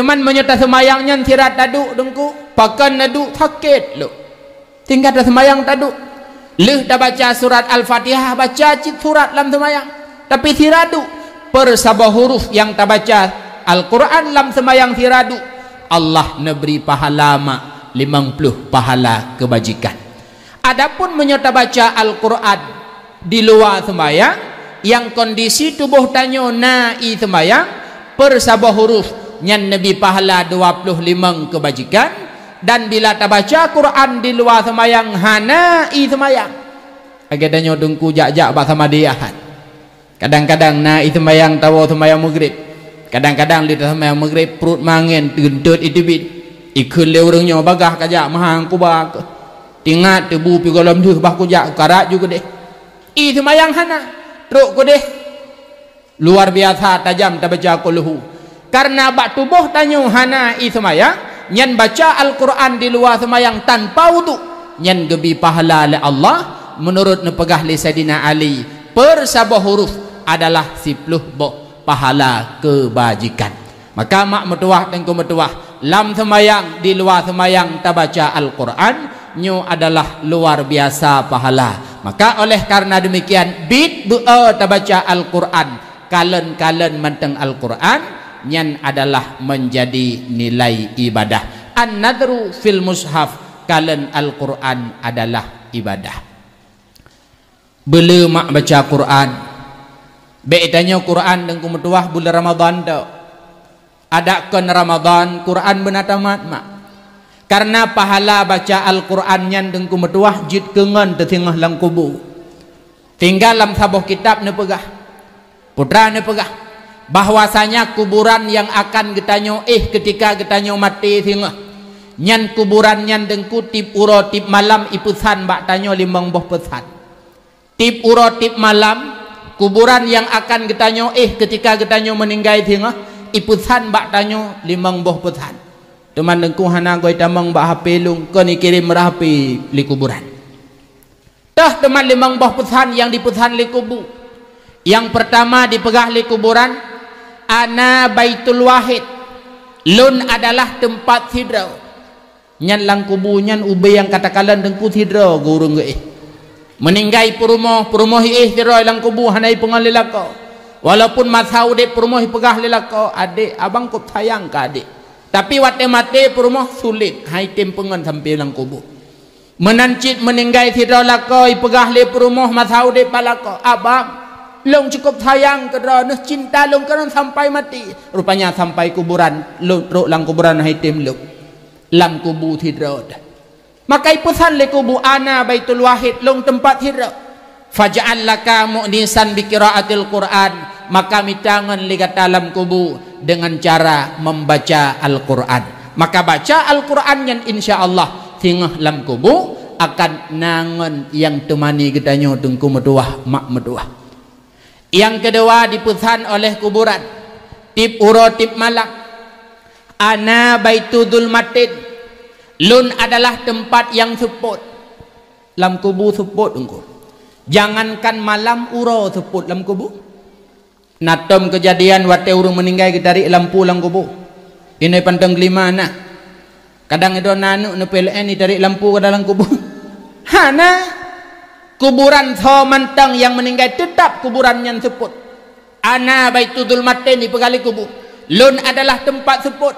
teman menyerta semayangnya tirat taduk dengku pakan naduk sakit lo tinggal dah semayang taduk leh dah baca surat Al-Fatihah baca surat dalam semayang tapi tiradu persabah huruf yang tak baca Al-Quran dalam semayang tiradu Allah neberi pahala mak 50 pahala kebajikan. Adapun menyerta baca Al-Quran di luar semayang yang kondisi tubuh tanyo na'i semayang persabah huruf yang nabi pahala 25 kebajikan. Dan bila tak baca Quran di luar semayang hanai semayang agaknya dengku jak-jak bak sama diahan kadang-kadang na'i semayang tawa semayang maghrib kadang-kadang di semayang maghrib perut mangin tentut itu bit ikut leurungnya bagah kajak mahang kubak tingat tebu pi golam tu bah kujak karat juga deh i semayang hana truk ko deh luar biasa tajam tak baca kulhu karena bak tubuh tanyo hana i semayang nyan baca Al-Quran di luar semayang tanpa wudu nyan gebi pahala oleh Allah menurut nepegah li Sayyidina Ali persabah huruf adalah 10 boh pahala kebajikan. Maka mak metuah dan ku metuah lam semayang di luar semayang tak baca Al-Quran nyu adalah luar biasa pahala. Maka oleh karena demikian bid tak baca Al-Quran kalen-kalen menteng Al-Quran nyan adalah menjadi nilai ibadah. An-nadru fil mushaf kalen Al-Quran adalah ibadah. Bela mak baca Quran beitanya Quran dan kumetuah bulan Ramadan tau adakan Ramadan Quran benatamat mak karena pahala baca Al-Quran nyan dan kumetuah jid kengan tertingah lang kubu tinggal dalam sabuh kitab nepegah putra nepegah bahwasanya kuburan yang akan getanyo ketika getanyo mati singa nyan kuburan nyan dengku tip uro tip malam ipusan bak tanyo limbang boh pesan tip uro tip malam kuburan yang akan getanyo ketika getanyo meninggal singa ipusan bak tanyo limbang boh pesan teman dengku hana goi tamang bak HP lung ko ni kirim rapi li kuburan tah teman limbang boh pesan yang dipesan li kubu yang pertama dipegah li kuburan ana baitul wahid lun adalah tempat sidra nyan lang kubu nyan ube yang katakan dengku sidra gurung ge meninggai perumoh sidra lang kubu hanai pengalilako walaupun masau de perumoh pegah lilako adik abang kop sayang ka adik tapi wate mate perumoh sulit hai tem pengan sampai lang kubu menancit meninggai sidra lako ipegah le perumoh masau de palako abang long cukup sayang kerana cinta long kerana sampai mati rupanya sampai kuburan long lang kuburan haitim long lang kubu hidra maka ipusan le kubu ana baitul wahid long tempat hidra faj'al laka mu'nisan bi qiraatil Quran maka mitangan ligat dalam kubu dengan cara membaca Al-Quran maka baca Al-Quran yang insyaallah tingah lam kubu akan nangan yang temani getanyo tengku meduah mak meduah. Yang kedua dipesan oleh kuburan tip uro tip malam ana baitudul matin lun adalah tempat yang seput lam kubu seput engko jangankan malam uro seput lam kubu natom kejadian wate urung meninggal tarik lampu lam kubu ini pantang kelima anak kadang itu nanu ne PLN tarik lampu ke dalam kubu hana kuburan so mantang yang meninggal tetap kuburan yang seput ana baitudul matin di pegali kubu lun adalah tempat seput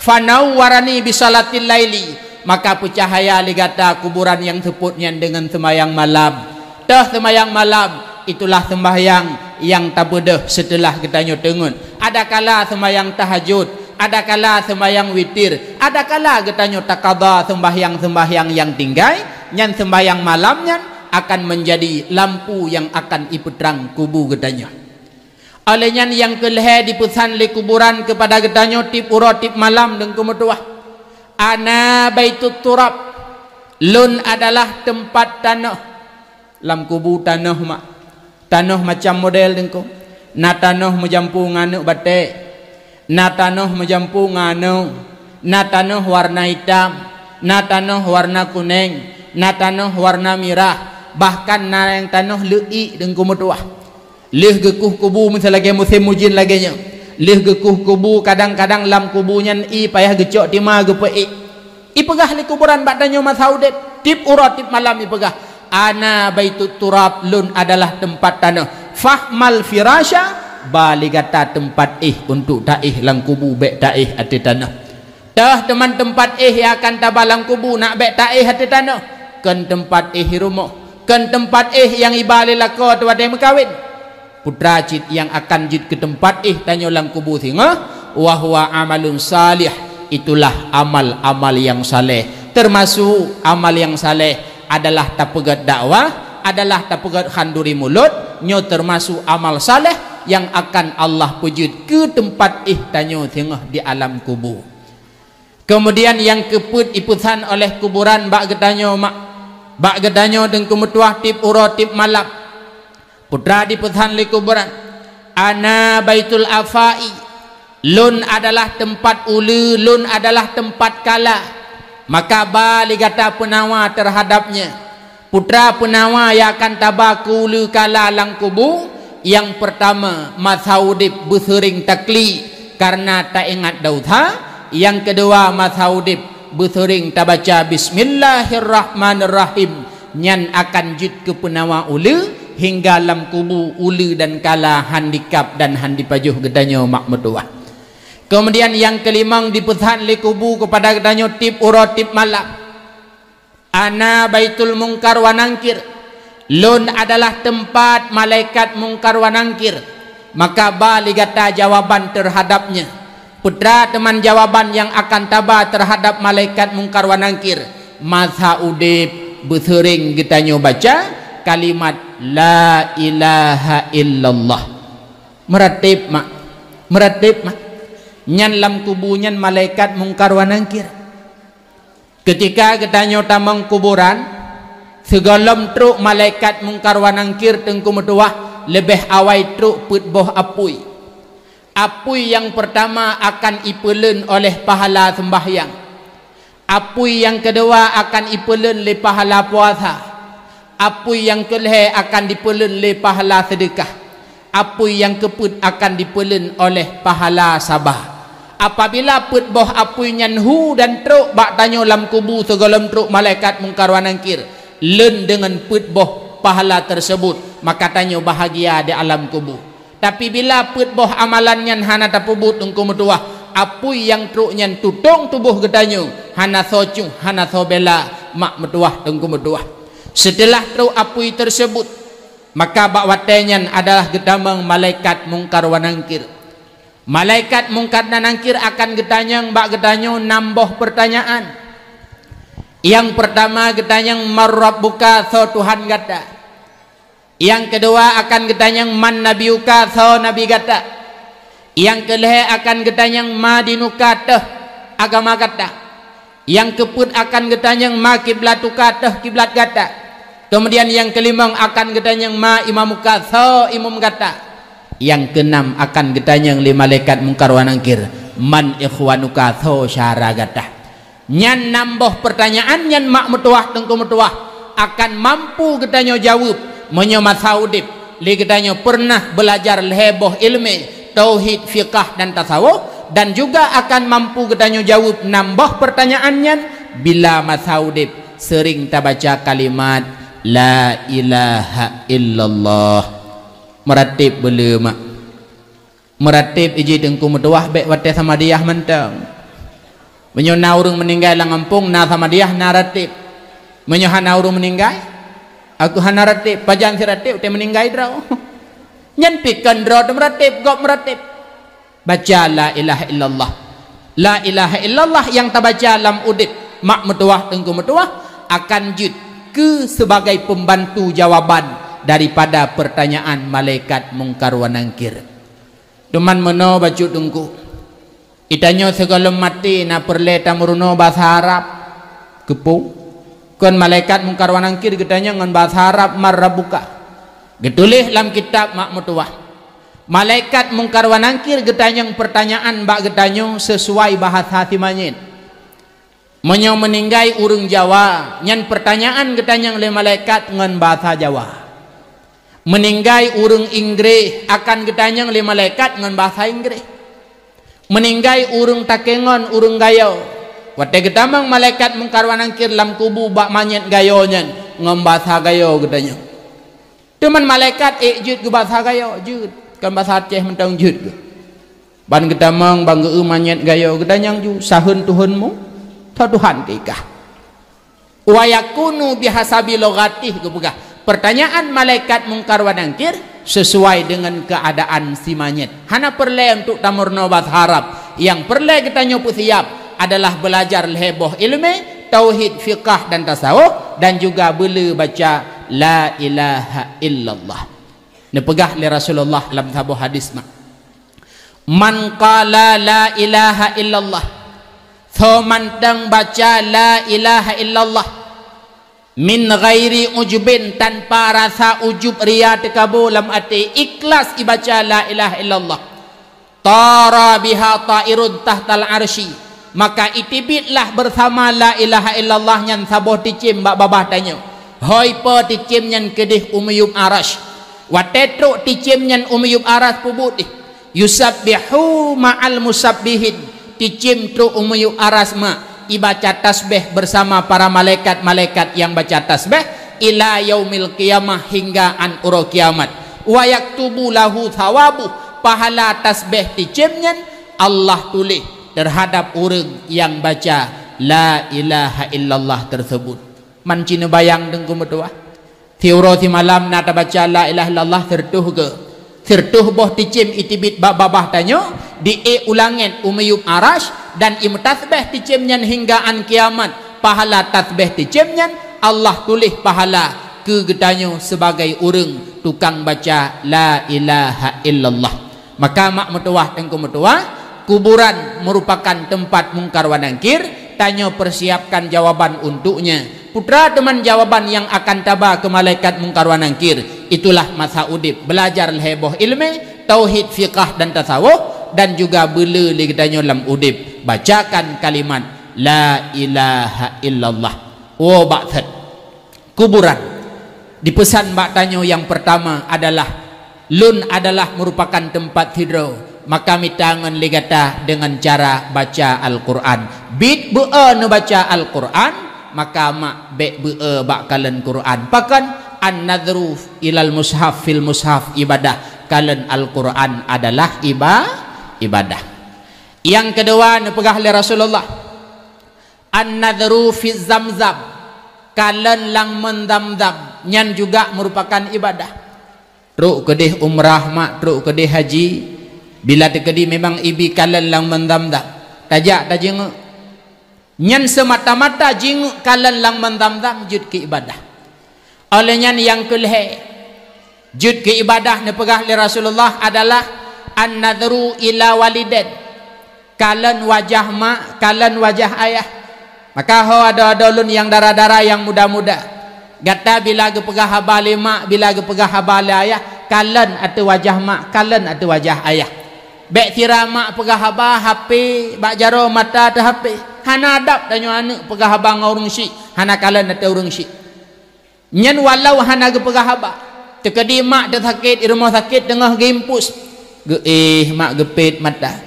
fanau warani bisalatil laili maka pecahaya ligata kuburan yang seputnya dengan semayang malam dah semayang malam itulah sembahyang yang tabedah setelah getanyo tengun ada kala semayang tahajud ada kala semayang witir ada kala getanyo takaba sembahyang yang tinggal nyan sembahyang malamnya akan menjadi lampu yang akan iputrang kubu getanyo olehnya yang keleh dipesan li kuburan kepada getanyo tip uro tip malam dan kemetuah ana baitut turab lun adalah tempat tanah lam kubu tanah mak tanah macam model dengko na tanah menjampu nganu batik na tanah menjampu nganu na tanah warna hitam na tanah warna kuning na tanah warna merah bahkan na yang tanah le'i dan kumetuah leh gekuh kubu misalnya musim mujin lagi nya lih gekuh kubu kadang-kadang lam kubunya i payah gecok tima gepe i pegah li kuburan badannya masaudep tip urat tip malam i pegah ana baitut turab lun adalah tempat tanah fahmal firasya baligata tempat untuk taih lang kubu bek taih ati tanah dah teman tempat yang akan tabalang kubu nak bek taih ati tanah kan tempat rumah kan tempat yang ibali lako tu ada yang berkawin putra cit yang akan jid ke tempat tanya lang kubu singa wa huwa amalun salih itulah amal-amal yang saleh termasuk amal yang saleh adalah tapegat dakwah adalah tapegat khanduri mulut nyo termasuk amal saleh yang akan Allah pujud ke tempat tanya singa di alam kubur. Kemudian yang keput iputan oleh kuburan bak gedanyo bak gedanyo dengan kemutuah tip uro tip malap putra diputan li kuburan ana baitul afai lun adalah tempat ulu lun adalah tempat kala maka bali kata penawa terhadapnya putra penawa yang akan tabaku ulu kala lang kubu yang pertama masaudib besering takli karena tak ingat daudha yang kedua masaudib besering tabaca bismillahirrahmanirrahim nyan akan jid ke penawa ulu hingga lam kubu ulu dan kala handikap dan handipajuh gedanyo mak metuah. Kemudian yang kelima dipesan li kubu kepada gedanyo tip uro tip malam ana baitul mungkar wa nangkir lun adalah tempat malaikat mungkar wa nangkir maka bali gata jawaban terhadapnya putra teman jawaban yang akan tabah terhadap malaikat mungkar wa nangkir masa udib besering gedanyo baca kalimat la ilaha illallah meratib mak nyan lam kubunyan malaikat mungkar wa nangkir ketika gedanyo tamang kuburan segalom truk malaikat mungkar wa nangkir tengku metuah lebih awai truk put boh apui yang pertama akan ipelen oleh pahala sembahyang apui yang kedua akan ipelen oleh pahala puasa apui yang kelih akan dipelen oleh pahala sedekah apui yang keput akan dipelen oleh pahala sabar apabila put boh apui nyan hu dan truk bak tanyo lam kubu segalam truk malaikat mungkar wa nangkir len dengan put boh pahala tersebut maka tanyo bahagia di alam kubu tapi bila put boh amalan nyan hana tapubut engkau metuah apui yang truk nyan tutong tubuh gedanyo hana socung hana sobela mak metuah engkau metuah. Setelah truk apui tersebut maka bak watenyan adalah gedamang malaikat mungkar wa nangkir malaikat mungkar dan nangkir akan gedanyang bak gedanyo nambah pertanyaan yang pertama gedanyang marrabbuka so Tuhan gata yang kedua akan gedanyang man nabiuka so nabi gata yang kelih akan gedanyang madinuka teh agama gata yang keput akan gedanyang ma kiblatuka teh kiblat gata kemudian yang kelima akan gedanyang ma imamuka so imam gata yang keenam akan gedanyang li malaikat mungkar wa nangkir man ikhwanuka so syara gata nyan nambah pertanyaan nyan mak metuah tengku metuah akan mampu gedanyo jawab menyomat saudib li gedanyo pernah belajar leheboh ilmi tauhid fiqah dan tasawuf dan juga akan mampu gedanyo jawab nambah pertanyaannya bila masaudib sering tabaca kalimat la ilaha illallah meratib belum meratib iji dengku metuah bek wate sama dia mentang menyona urung meninggal lang ampung na sama dia naratib menyohana urung meninggal aku hana ratib pajang si ratib te meninggal draw nyanpikan draw te meratib gop meratib baca la ilaha illallah la ilaha illallah yang tabaca lam udib mak metuah dengku metuah akan jud ke sebagai pembantu jawaban daripada pertanyaan malaikat mungkar wa nangkir. Teman meno bacu tungku itanyo segala mati na perle tamuruno bahasa Arab kepung kon malaikat mungkar wa nangkir gedanya ngan bahasa Arab marrabuka getulih lam kitab mak mutuah malaikat mungkar wa nangkir gedanya pertanyaan bak gedanyo sesuai bahasa timanyit menyo meninggai urung Jawa nyan pertanyaan gedanyang le malaikat ngan bahasa Jawa meninggai urung Inggris akan gedanyang le malaikat ngan bahasa Inggris meninggai urung takengon urung gayo wate getamang malaikat mungkar wanangkir lam kubu bak manyet gayonya ngembasa gayo gedanya teman malaikat jud ke bahasa gayo jud kan bahasa Aceh mentang jud ke ban getamang bangga manyet gayo gedanya ju sahun Tuhanmu Tuhan kikah wa yakunu bihasabi logatih kebegah pertanyaan malaikat mungkar wanangkir sesuai dengan keadaan si manyet hana perle untuk tamurno bahasa Arab yang perle kita nyopu siap adalah belajar heboh ilmu tauhid fiqah dan tasawuf dan juga boleh baca la ilaha illallah nepegah li Rasulullah dalam sebuah hadis man qala la ilaha illallah thomantang baca la ilaha illallah min ghairi ujubin tanpa rasa ujub ria tekabu lam ati ikhlas ibaca la ilaha illallah tara biha ta'irun tahtal arsy maka itibitlah bersama la ilaha illallah nyan saboh ticim bak babah tanya hoi po ticim nyan kedih umuyub arash watetro ticim nyan umuyub arash pubut yusabbihu ma'al musabbihin ticim tru umuyub arash ma ibaca tasbih bersama para malaikat-malaikat yang baca tasbih ila yaumil qiyamah hingga an uro kiamat wa yaktubu lahu thawabu pahala tasbih ticim nyan Allah tulis terhadap orang yang baca la ilaha illallah tersebut man cina bayang dengku medua tiuro ti malam nata baca la ilaha illallah tertuh boh ticim itibit babah tanyo di ulangen umuyub arash dan tasbih ticim nyan hingga an kiamat pahala tasbih ticim nyan Allah tulis pahala ke getanyo sebagai orang tukang baca la ilaha illallah maka mak metuah dengku metuah kuburan merupakan tempat mungkar wa nangkir tanya persiapkan jawaban untuknya putra teman jawaban yang akan taba ke malaikat mungkar wa nangkir itulah masa udip belajar heboh ilmu tauhid fiqah dan tasawuf dan juga bela li tanya lam udip bacakan kalimat la ilaha illallah wa ba'that kuburan dipesan bak tanya yang pertama adalah lun adalah merupakan tempat tidur maka mitangan ligata dengan cara baca Al-Quran bit be'a nu baca Al-Quran maka mak be be'a bakalan Quran pakan an-nadhru ilal mushaf fil mushaf ibadah kalen Al-Quran adalah ibadah yang kedua nu pegah li Rasulullah an-nadhru fi zamzam kalen lang mendamdam nyan juga merupakan ibadah truk kedih umrah mak truk kedih haji bila tekedi memang ibi kalan lang mendamdam tajak tajeng nyan semata-mata jing kalan lang mendamdam jud ke ibadah oleh nyan yang kelhe jud ke ibadah ne pegah li Rasulullah adalah an-nadhru ila waliden kalan wajah mak kalan wajah ayah maka ho ada ulun yang darah-darah yang muda-muda gata bila ge pegah habale mak bila ge pegah habale ayah kalan atau wajah mak kalan atau wajah ayah bek tira mak pegah haba HP bak jaro mata te HP hana adab tanyo anak pegah haba ngurung si hana kalan atau urung si nyen walau hana ge pegah haba tekedi mak te sakit di rumah sakit tengah gimpus ge mak gepet mata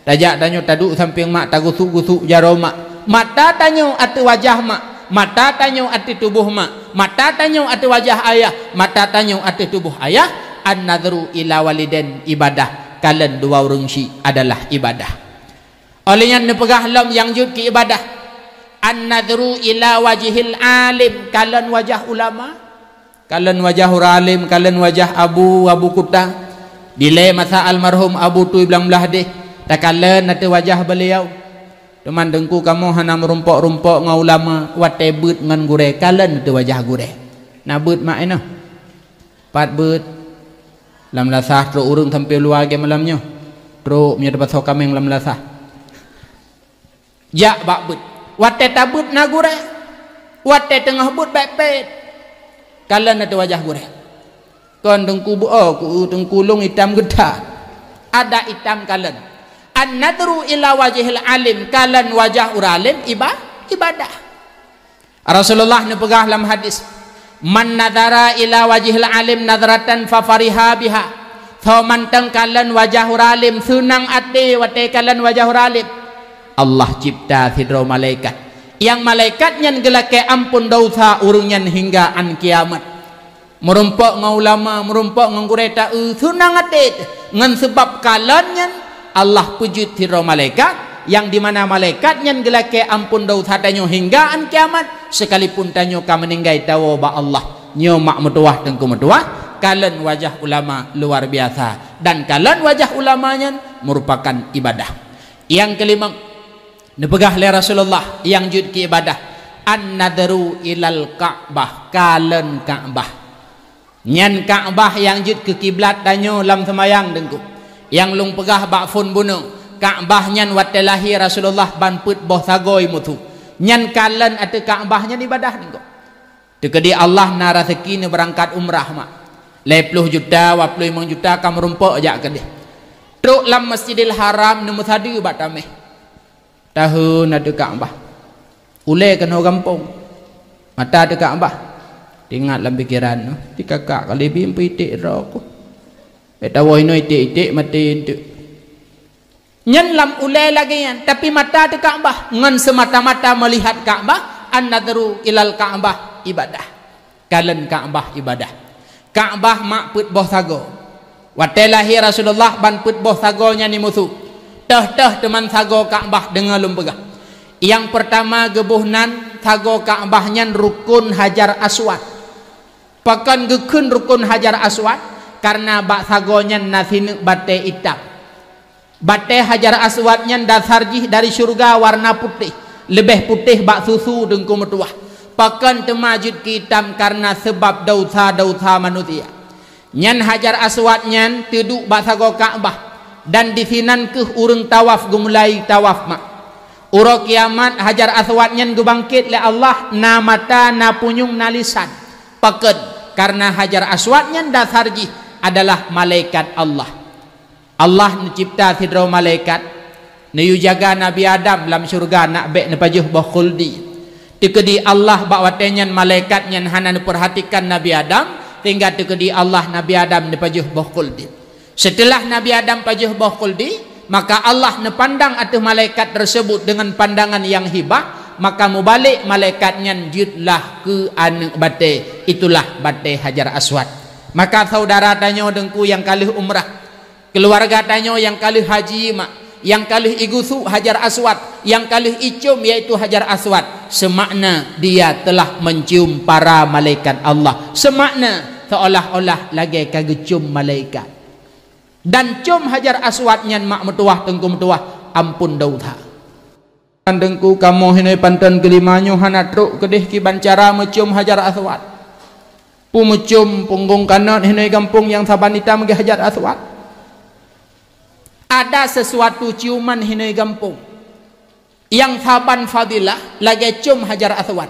tajak tanyo taduk samping mak tagusuk-gusuk jaro mak mata tanyo atau wajah mak mata tanyo atau tubuh mak mata tanyo atau wajah ayah mata tanyo atau tubuh ayah an-nadhru ila waliden ibadah kalian dua orang si adalah ibadah olehnya nepegah lam yang jud ke ibadah an-nadhru ila wajhil alim kalian wajah ulama kalian wajah alim kalian wajah abu kuta bila masa almarhum abu tu bilang belah deh tak kalian nanti wajah beliau teman dengku kamu hana merumpok-rumpok ngau ulama wate beut ngan gure kalian nanti wajah gure na beut mak eno pat beut lam lasah tro urung sampai luar ge malamnya tro nya dapat sokameng lam lasah ja bak beut wate tabut na gure wate tengah but baik pet kalian ada wajah gure kon dengku bu ku tengkulung hitam geda ada hitam kalian an-nadru ila wajhil alim kalian wajah uralim ibadah Rasulullah nepegah dalam hadis man nadhara ila wajhil alim nadratan fa fariha biha tho manteng kalan wajah huralim senang ate wate kalan wajah huralim. Allah cipta sidro malaikat yang malaikatnya gelake ampun dosa urungnya hingga an kiamat. Merumpok ngau ulama, merumpok ngau kureta senang ate ngan sebab kalannya Allah pujud sidro malaikat yang dimana malaikatnya gelake ampun dosa tanyo hingga an kiamat, sekalipun tanyo ka meninggai tawo ba Allah nyo mak metuah tengku metuah. Kalan wajah ulama luar biasa, dan kalan wajah ulamanya merupakan ibadah. Yang kelima dipegah oleh Rasulullah yang jud ki ibadah an-nadru ilal Ka'bah, kalan Ka'bah nyan Ka'bah yang jud ke kiblat danyo lam semayang dengku yang lung pegah bak fun bunuh Ka'bah nyan watelahi Rasulullah ban put boh sagoi mutu nyan kalan ate Ka'bah nyan ibadah dengku tekedi Allah na rezeki ni berangkat umrah mak 10 juta 25 juta kam rumpok ajak ke dia truk lam Masjidil Haram nu muthadi bat tameh tahun ada Ka'bah ule kena kampung mata ada Ka'bah ingat dalam pikiran no tikakak kali bimpi itik roko tawo ino itik mati itu nyen lam ule lagi yan tapi mata ada Ka'bah ngan semata-mata melihat Ka'bah an-nadru ilal Ka'bah ibadah kalan Ka'bah ibadah Ka'bah mak put boh sago watelahi Rasulullah ban put boh sagonya ni musuh teh teman sago Ka'bah dengan lumpegah. Yang pertama gebuhnan sago Ka'bahnya rukun Hajar Aswad pakan gekun rukun Hajar Aswad karena bak sagonya nasine bate hitam bate Hajar Aswadnya dasarjih dari surga warna putih lebih putih bak susu dengku metuah pakan temajud hitam karena sebab dosa-dosa manusia nyan Hajar Aswadnya teduk bak sago Ka'bah dan di sinan ke urang tawaf gumulai tawaf mak uro kiamat Hajar Aswadnya gebangkit le Allah na mata na punyung na lisan pakan karena Hajar Aswadnya dasarji adalah malaikat Allah. Allah mencipta sidro malaikat niu jaga Nabi Adam dalam syurga nak bek nepajuh boh khuldi tekedi Allah bakwatenya malaikatnya hana perhatikan Nabi Adam sehingga tekedi Allah Nabi Adam nepajuh boh khuldi. Setelah Nabi Adam pajuh boh khuldi maka Allah nepandang atuh malaikat tersebut dengan pandangan yang hibah maka mubalik malaikatnya judlah ke anak bate itulah bate Hajar Aswad. Maka saudara tanyo dengku yang kalih umrah keluarga tanyo yang kalih haji mak yang kalih igusu Hajar Aswad yang kalih icum yaitu Hajar Aswad semakna dia telah mencium para malaikat Allah semakna seolah-olah lagi kagecum malaikat dan cum Hajar Aswadnya mak metuah tengku metuah ampun dosa dengku kamu hinai pantan kelimanyo hana truk kedih ki bancara mencium Hajar Aswad pu mencium punggung kanan hinai kampung yang sabanita megi Hajar Aswad ada sesuatu ciuman hinai kampung yang saban fadilah lagi cium Hajar Aswad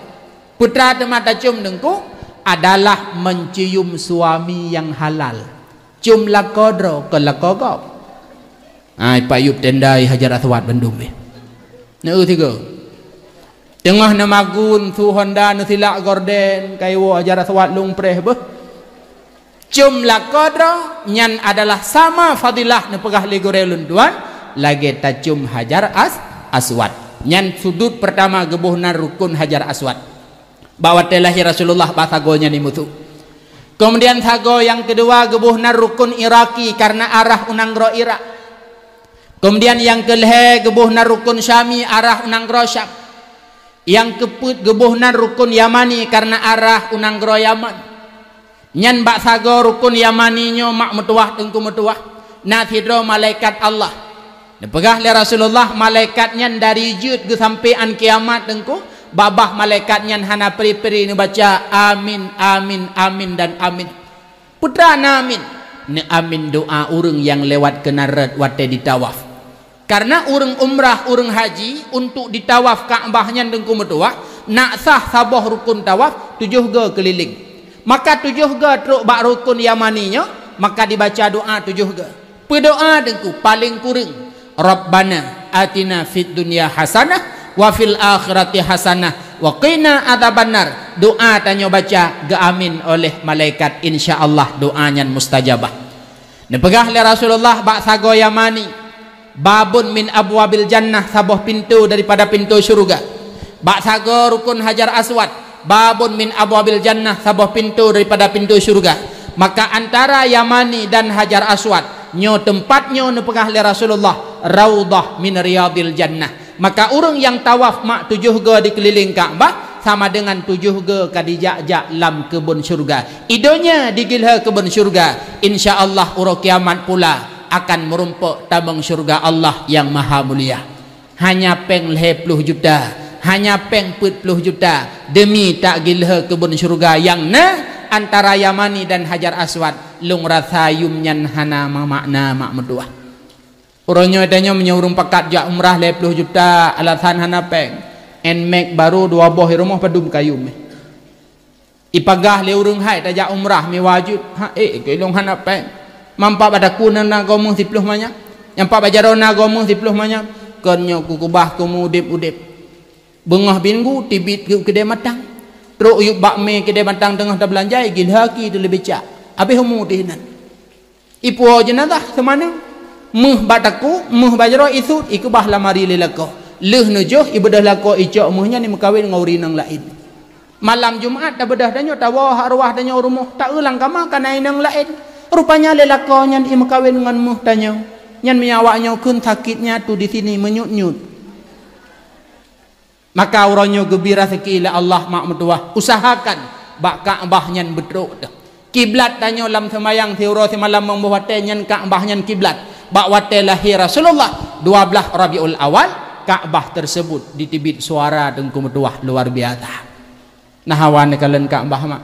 putra temata cium dengku adalah mencium suami yang halal cium lakodro ke lakogop ai payup tendai Hajar Aswad Bandung be neu tiga tengah namagun tu Honda nu silak gorden kaiwo Hajar Aswad lung preh beh cium lakodro nyan adalah sama fadilah nu pegah ligore lunduan lagi ta cium Hajar Aswad nyan sudut pertama gebuhna rukun Hajar Aswad bawa telahi Rasulullah basagonya ni mutu kemudian sago yang kedua gebuhna rukun Iraki karena arah unanggro Irak kemudian yang kelih gebuhna rukun Syami arah unanggro Syam yang keput gebuhna rukun Yamani karena arah unanggro Yaman nyan bak sago rukun Yamaninyo mak metuah tengku metuah nasidro malaikat Allah dipegah oleh Rasulullah malaikatnya dari jud ke sampean kiamat tengku babah malaikatnya hana peri-peri ni baca amin amin amin dan amin putra amin ni amin doa urang yang lewat kenarat wate ditawaf karena urang umrah urang haji untuk ditawaf Ka'bahnya tengku metuah nak sah sabah rukun tawaf 7 ge keliling maka 7 ge truk bak rukun Yamaninya maka dibaca doa 7 ge berdoa dengku paling kurang Rabbana atina fid dunya hasanah wa fil akhirati hasanah wa qina adzabannar doa tanyo baca ge amin oleh malaikat insyaallah doanya mustajabah Nepegah le Rasulullah bak sago Yamani, babun min abwabil jannah, sabuh pintu daripada pintu syurga. Bak sago rukun Hajar Aswad, babun min abwabil jannah, sabuh pintu daripada pintu syurga. Maka antara Yamani dan Hajar Aswad nyo tempatnya nepegah le Rasulullah raudah min riyadil jannah. Maka orang yang tawaf mak 7 ga di keliling Kaabah sama dengan 7 ga kadijak-jak lam kebun syurga. Idonya digilha kebun syurga, insyaallah urang kiamat pula akan merumpuk tabung syurga Allah yang maha mulia. Hanya peng 10 juta, hanya peng 40 juta demi tak gilha kebun syurga yang antara Yamani dan Hajar Aswad lung rasayum nyan hana makna mak medua. Orangnya adanya menyurung pakat jak umrah 10 juta alasan hana peng en mek baru 2 boh rumah padum kayum. Ipagah le urang hai tajak umrah mi wajib ha kelong hana peng. Mampak pada kunana gomong 10 banyak. Yang pak bajarona gomong 10 banyak. Kenyo ku kubah kumu udip-udip. Bengah minggu tibit ke kedai matang. Teruk yuk bakme kedai matang tengah dah belanja gil haki tu lebih cak. Habis humu dihinan. Ipu jenazah semana? Muh bataku, muh bajaro isut iku bah lamari lelako. Leh nujuh ibadah lako icok muhnya ni mekawin ngauri nang lain. Malam Jumaat dah bedah danyo tawah arwah danyo rumah tak ulang kama kana inang lain. Rupanya lelako nyan i mekawin ngan muh danyo. Nyan miawaknya kun sakitnya tu di sini menyut-nyut. Maka orangnya gembira sekila Allah mak metuah usahakan bak Kaabah nyan betruk dah. Kiblat danyo lam semayang teuro semalam membuat nyan Kaabah nyan kiblat. Bak wate lahir Rasulullah 12 Rabiul Awal Kaabah tersebut ditibit suara dengku metuah luar biasa. Nahawan kalian Kaabah mak.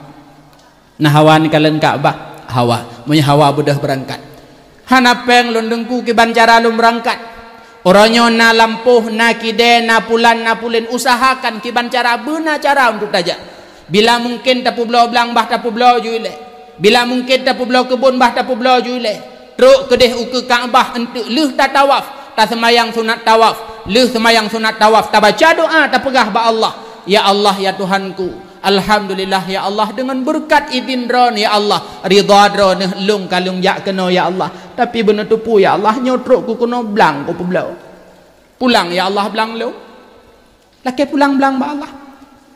Nahawan kalian Kaabah hawa. Munya hawa budah berangkat. Hanapeng lundengku ke bancara lum berangkat. Orangnya na lampuh, na kide, na pulan, na pulin. Usahakan kiban cara benar cara untuk tajak. Bila mungkin tapu belau belang bah tapu belau juile. Bila mungkin tapu belau kebun bah tapu belau juile. Truk kedeh uke Kaabah entuk leh tak tawaf, tak semayang sunat tawaf. Leh semayang sunat tawaf, tak baca doa, tak pegah ba Allah. Ya Allah ya Tuhanku, alhamdulillah ya Allah dengan berkat izin dron ya Allah, ridha dron lung kalung jak kena ya Allah. Tapi benar tupu ya Allah nyotruk ku kena blang ku belau. Pulang ya Allah blang lu. Laki pulang blang ba Allah.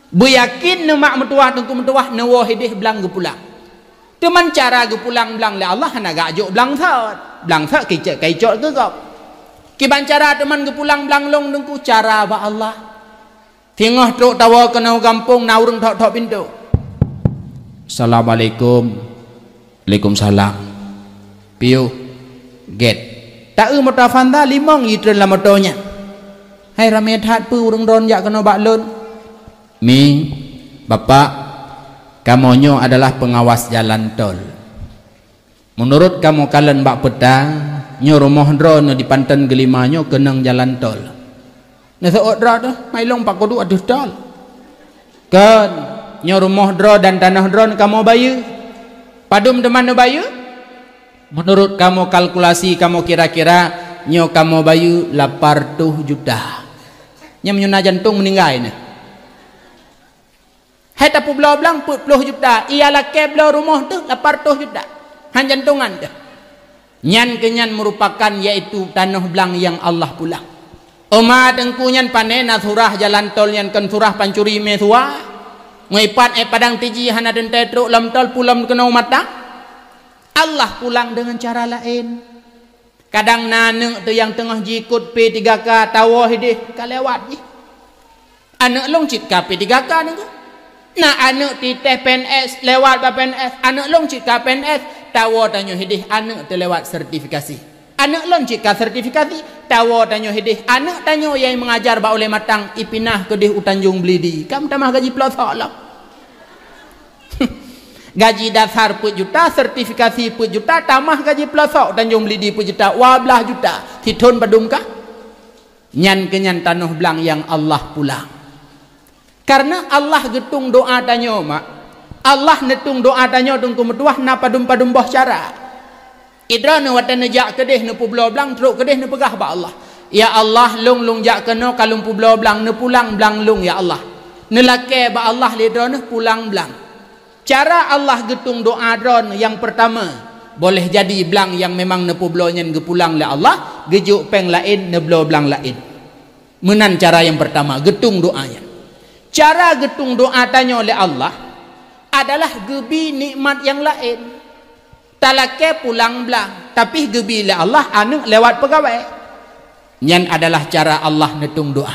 Beryakin ne mak metuah tengku metuah ne wahidih blang ge pulang. Teman cara ge pulang blang le Allah hana gajuk blang thot. Blang thot kicak kicok ke gop. Kiban cara teman ge pulang blang long tengku cara ba Allah. Tengah truk tawa kena kampung na urang thok-thok pintu. Assalamualaikum. Waalaikumsalam. Piu get tak motor Fanta 5 itren la motornya. Hai rame that pu urang ron jak kena baklun. Mi bapak kamonyo adalah pengawas jalan tol. Menurut kamu kalian bak petang nyo rumah dron di panten gelimanyo kenang jalan tol. Nah seodra tu mailong pak kudu aduh tol. Kan nyo rumah dron dan tanah dron kamu bayu. Padum teman bayu. Menurut kamu kalkulasi kamu kira-kira nyo kamu bayu 800 juta. Nya menyuna jantung meninggal ni. Hai tapu belau belang 40 juta. Ialah ke belau rumah tu 800 juta. Han jantungan tu. Nyan kenyan merupakan yaitu tanah belang yang Allah pulang. Oma tengku nyan panena surah jalan tol nyan kan surah pancuri mesua. Ngipat padang tiji hana den tetruk lam tol pulam kena mata. Allah pulang dengan cara lain. Kadang nanek tu yang tengah jikut P3K tawa hidih kalewat ni. Anak long cit ka P3K ni tu. Nah anak ti teh PNS lewat ba PNS. Anak long cit ka PNS tawa tanyo hidih anak tu lewat sertifikasi. Anak long cit ka sertifikasi tawa tanyo hidih anak tanyo yang mengajar ba oleh matang ipinah ke dih Tanjung Belidi. Kam tamah gaji pelosok lah. Gaji dasar pun juta, sertifikasi pun juta, tamah gaji pelosok Tanjung Belidi pun juta, 12 juta. Hitun badumkah? Nyan kenyan tanah belang yang Allah pulang. Karena Allah getung doa tanyo mak. Allah netung doa tanyo tungku metuah na padum-padum boh cara. Idrana watan nejak kedeh ne publo belang teruk kedeh ne pegah ba Allah. Ya Allah lung jak kena kalung publo belang ne pulang belang lung ya Allah. Ne lake ba Allah lidrana pulang belang. Cara Allah getung doa dron yang pertama boleh jadi belang yang memang nepoblonya gepulang le Allah, gejuk peng lain neblo belang lain. Menan cara yang pertama, getung doanya. Cara getung doa tanya oleh Allah adalah gebi nikmat yang lain. Talake pulang belang, tapi gebi le Allah anu lewat pegawai. Nyan adalah cara Allah netung doa.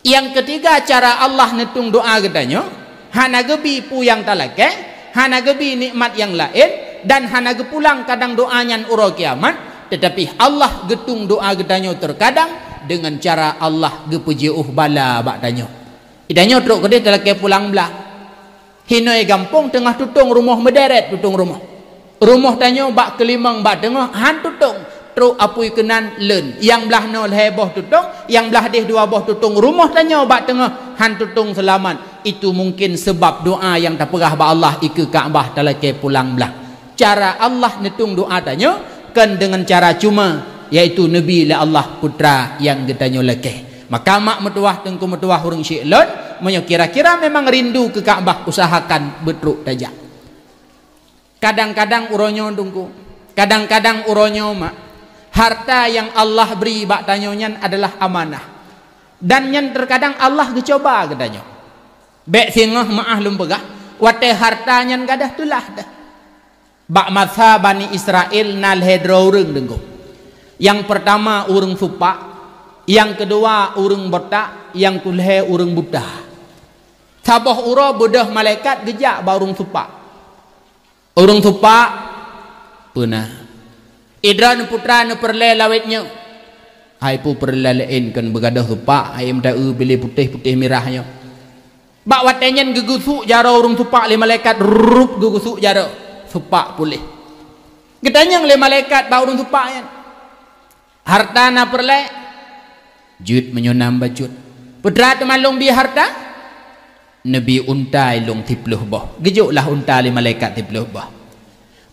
Yang ketiga cara Allah netung doa katanya, hana gebi pu yang talake, hana gebi nikmat yang lain, dan hana gepulang kadang doa nyan uro kiamat, tetapi Allah getung doa katanya terkadang dengan cara Allah gepuji bala bak tanyo. Idanya truk kedai talake pulang belang. Hinoi gampung tengah tutung rumah mederet tutung rumah. Rumah tanyo bak kelimang bak tengah han tutung. Truk apui kenan len. Yang belah no leboh tutung, yang belah deh dua boh tutung. Rumah tanyo bak tengah han tutung selamat. Itu mungkin sebab doa yang tak perah ba Allah ikut Kaabah talake pulang belang. Cara Allah netung doa tanyo kan dengan cara cuma, yaitu Nabi la Allah putra yang getanyo lekeh. Maka mak metuah tengku metuah hurung syi'lon menyo kira-kira memang rindu ke Kaabah, usahakan betruk tajak. Kadang-kadang uronyo tungku, kadang-kadang uronyo mak harta yang Allah beri bak tanyonyan adalah amanah. Dan yang terkadang Allah gecoba katanya. Bek singah maah lum pegah, wate harta nyan gadah tulah dah. Bak masa Bani Israel nal hedro urang tengku. Yang pertama urang supak, yang kedua urang botak, yang kulhe urang buta. Sabah uro bedah malaikat gejak ba urang supak. Urang supak punah. Idran putra ne perle lawetnya. Hai pu perlelein kan begadah supak, hai mda pilih putih-putih mirahnya. Bak watenyen gegusuk jaro urang supak le malaikat rup gegusuk jaro supak pulih. Getanyang le malaikat ba urang supak yan. Harta na perle jut menyonam bajut. Putra temalung bi harta Nabi untai long tipluh boh. Gejuklah unta li malaikat tipluh boh.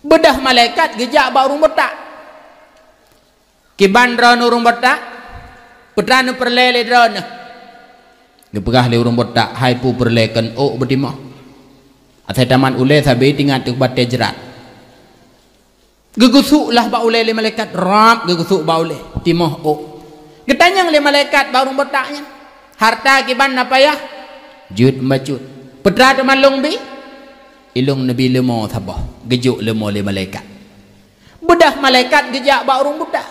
Bedah malaikat gejak ba urung botak. Kiban ron urung botak. Putra nu perle le ron. Gepegah le urung botak, hai pu perlekan o bedimah. Atai taman ule sabe tingat tu bate jerat. Gegusuklah ba ule le malaikat rap gegusuk ba ule timah o. Getanyang le malaikat ba urung botaknya. Harta kiban apa ya? Jut macut. Putra temalung bi ilung Nabi lemo sabah. Gejuk lemo le malaikat. Bedah malaikat gejak ba urung buta.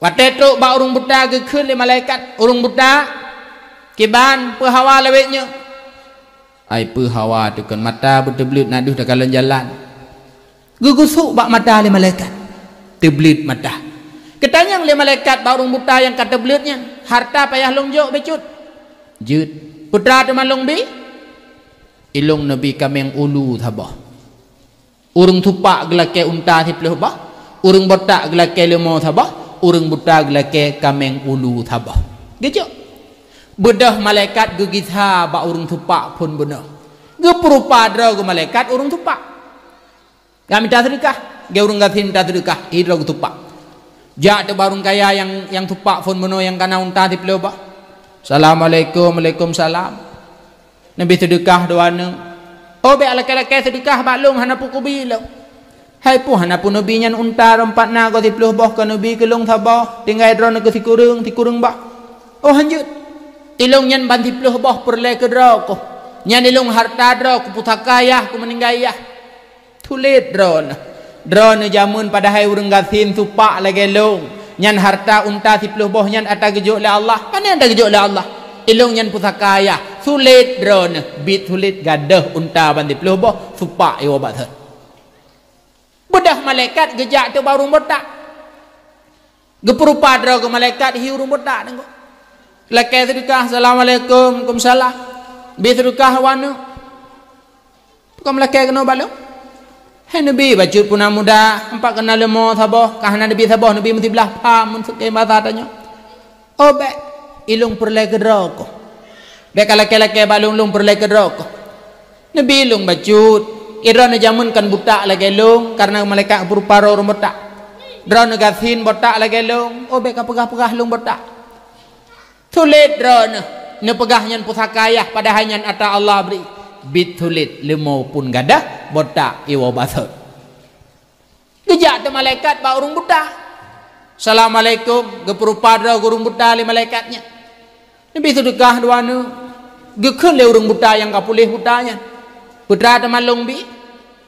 Wate truk ba urung buta gekeun le malaikat urung buta. Kiban pehawa lewetnya. Ai pehawa tu kan mata berteblit naduh dak kalan jalan. Gugusuk bak mata le malaikat. Teblit mata. Ketanyang le malaikat ba urung buta yang kata belitnya. Harta payah longjok becut. Jut. Putra temalung bi ilung Nabi kameng ulu thabah. Urung tupak gelake unta tipluh bah. Urung botak gelake lemo thabah. Urung buta gelake kameng ulu thabah. Gejuk. Bedah malaikat gegitha ba urung tupak pun benar. Geperupa dra ke malaikat urung tupak. Kami tak sedekah. Ge urung gatin tak sedekah hidra ke tupak. Jak te barung kaya yang tupak pun benar yang kana unta tipluh bah. Assalamualaikum, waalaikumsalam. Nabi sedekah doana. Oh be laki-laki sedekah baklung hana pukubi lo. Hai pu hana pu nabi nyan unta rompat na ko 10 boh ka nabi kelung thabah tinggal drone ke tikurung bah. Oh hanjut. Ilung nyan ban 10 boh perle ke dra ko. Nyan ilung harta dra ko putakayah ko meninggayah. Tulit drone. Drone jamun pada hai urang gasin supak lagi long. Nyan harta unta 10 boh nyan ata gejuk le Allah. Mana ada gejuk le Allah? Ilung nyan pusakaya. Sulit drone. Bit sulit gadah unta ban 10 boh. Supak iwa bat. Bedah malaikat gejak tu baru botak. Geperupa dra ke malaikat hi urung botak tengok. Lakai sedekah assalamualaikum waalaikumsalam. Bi sedekah wanu. Kam lakai kena balung. Hai Nabi bacut punah muda empat kena lemo sabah kahana Nabi sabah Nabi mesti belah pam mun suke bahasa tanya. Oh be ilung perle ke droko. Be kalake-lake balung lung perle ke droko. Nabi ilung bacut irana jamun kan buta lagi lung karena malaikat berupa roh botak. Drone gasin botak lagi lung. Oh be ka pegah-pegah lung botak. Tulit drone ne pegah nyan pusakayah pada hanyan ata Allah beri. Bit tulit lemo pun gadah botak iwa basut. ada malaikat ba urung buta. Assalamualaikum geperupa dra urung buta li malaikatnya. Nabi sedekah duana gekeun le urung buta yang kapulih butanya. Putra temalung bi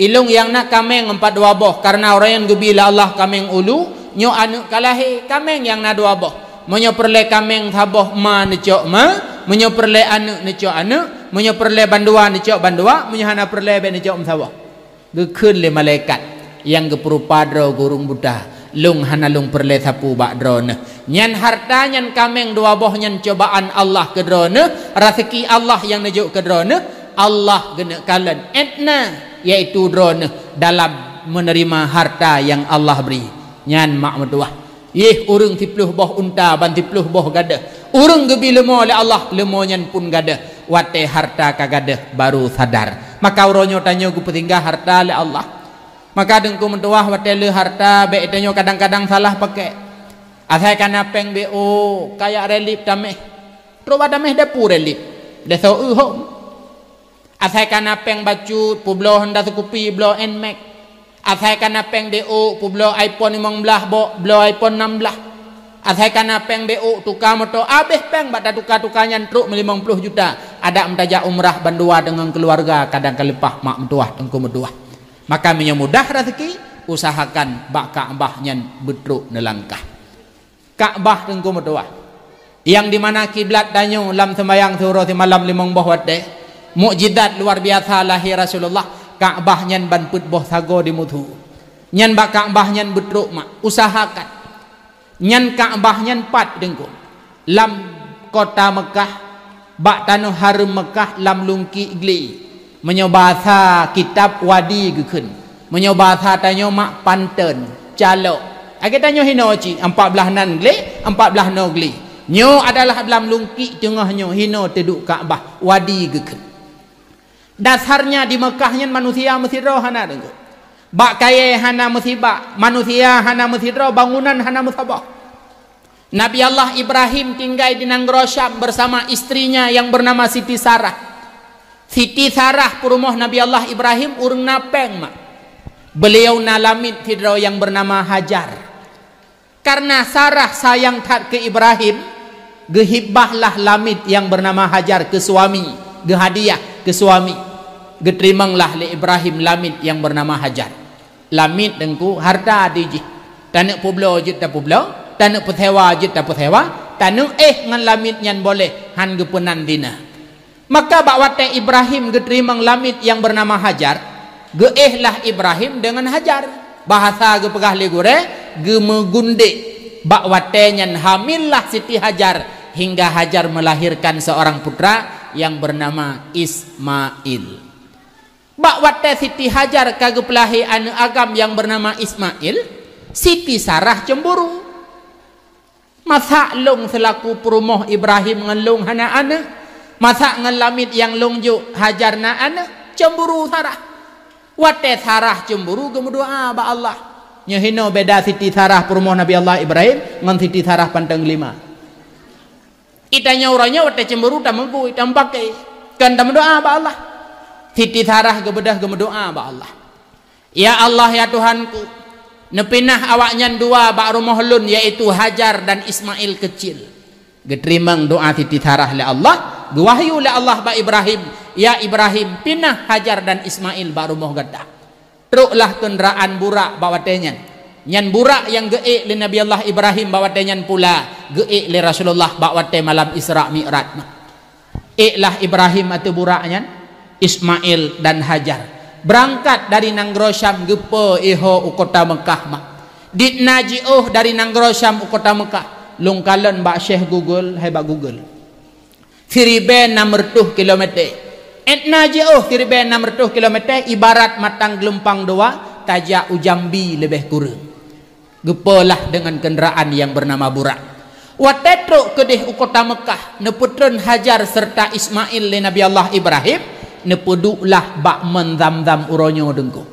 ilung yang nak kameng 4 dua boh karena orang yang gebila Allah kameng ulu nyo anu kalahi kameng yang na dua boh. Menyo perle kameng thaboh ma necok ma, menyo perle anu necok anu, menyo perle bandua necok bandua, menyo hana perle be necok thaboh. Gekeun le malaikat yang geperupa dra gurung buta. Lung hana lung perle thapu bak drone nyan harta nyan kameng dua boh nyan cobaan Allah ke drone rezeki Allah yang nejuk ke drone Allah gena kalen etna yaitu drone dalam menerima harta yang Allah beri nyan mak metuah yeh urang 10 boh unta ban 10 boh gada urang gebi lemo oleh Allah lemo nyan pun gada wate harta kagada baru sadar maka uronyo tanyo ku petinggal harta oleh Allah. Maka dengku mentuah watele harta be etanyo kadang-kadang salah pakai. Asai kana peng be o kayak relip tameh. Troba tameh depu relip. Deso hom. Asai kana peng bacut publo Honda Scoopy blo Nmax. Asai kana peng DO publo iPhone 15 blo iPhone 16. Asai kana peng BO tukar motor abeh peng bak tukar nyan truk 50 juta. Ada mentajak umrah bandua dengan keluarga kadang kalepah mak mentuah dengku mentuah. Maka menyemudah rezeki usahakan bak Ka'bah nyan betruk nelangkah. Ka'bah tengku metuah. Yang di mana kiblat danyo lam sembayang suruh di malam 5 boh wate. Mukjizat luar biasa lahir Rasulullah. Ka'bah nyan ban put boh sago di mutu. Nyan bak Ka'bah nyan betruk mak usahakan. Nyan Ka'bah nyan pat tengku. Lam kota Mekah bak tanah harum Mekah lam lungki igli. Menyobasa kitab wadi gekeun menyobasa tanyo mak panten calok age tanyo hinoci 14 nan gle 14 no gle nyo adalah dalam lungki tengah nyo hino teduk Ka'bah wadi gekeun dasarnya di Mekah nyen manusia mesti roh hana dengku bak kaye hana musibah manusia hana mesti roh bangunan hana musabah. Nabi Allah Ibrahim tinggal di Nanggro Syam bersama istrinya yang bernama Siti Sarah. Siti Sarah perumah Nabi Allah Ibrahim urang napeng mak. Beliau nalamit hidro yang bernama Hajar. Karena Sarah sayang tat ke Ibrahim, gehibahlah lamit yang bernama Hajar ke suami, gehadiah ke suami. Geterimanglah le Ibrahim lamit yang bernama Hajar. Lamit dengku harta diji. Tanek publo jit ta publo, tanek puthewa jit ta puthewa, tanek ngan lamit nyan boleh han gepenan dina. Maka bakwate Ibrahim geterimang lamit yang bernama Hajar, geehlah Ibrahim dengan Hajar. Bahasa gepegah legure, gemegunde bakwate nyan hamillah Siti Hajar hingga Hajar melahirkan seorang putra yang bernama Ismail. Bakwate Siti Hajar kagepelahi anu agam yang bernama Ismail, Siti Sarah cemburu. Masa long selaku perumah Ibrahim ngelung hana anak masa ngelamit yang longjuk Hajar na anak cemburu Sarah. Wate Sarah cemburu gemudoa ba Allah. Nyehino beda Siti Sarah perumah Nabi Allah Ibrahim ngan Siti Sarah panteng 5. Itanya orangnya wate cemburu tak mengku itam pakai kan tak mendoa ba Allah. Siti Sarah gebedah gemudoa ba Allah. Ya Allah ya Tuhanku, nepinah awaknya 2 ba rumah lun yaitu Hajar dan Ismail kecil. Geterimang doa Siti Sarah le Allah, gewahyu le Allah ba Ibrahim, ya Ibrahim pinah Hajar dan Ismail ba rumah gadah. Truklah kendaraan burak bawatenya. Nyan burak yang geek le Nabi Allah Ibrahim bawatenya pula geek le Rasulullah bawate malam Isra Mi'raj. Iklah Ibrahim atau buraknya Ismail dan Hajar berangkat dari Nanggro Syam gepe iho kota Mekah mak. Ditnaji dari Nanggro Syam kota Mekah. Lungkalan bak Syekh Google hebat Google. Siriben 600 km. Etna jauh siriben 600 km ibarat matang gelempang 2 tajak Ujambi lebih kurang. Gepelah dengan kenderaan yang bernama burak. Watetro kedih kota Mekah neputron Hajar serta Ismail le Nabi Allah Ibrahim nepuduklah bak menzam-zam uronyo dengku.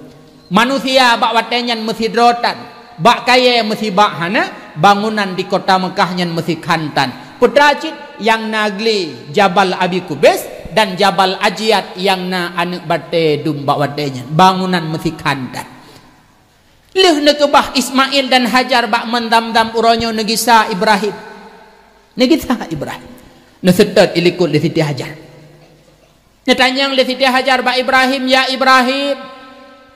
Manusia bak watenyan mesti drotan, bak kaya mesti bak hana, bangunan di kota Mekah nyan mesti kantan. Putracit yang nagli Jabal Abi Kubais dan Jabal Ajiat yang na anak bate dum bak watenyan bangunan mesti kantan. Leh nekebah Ismail dan Hajar bak mendam-dam uronyo negisa Ibrahim. Negisa Ibrahim. Nesetet ilikut le Siti Hajar. Netanyang le Siti Hajar bak Ibrahim, ya Ibrahim,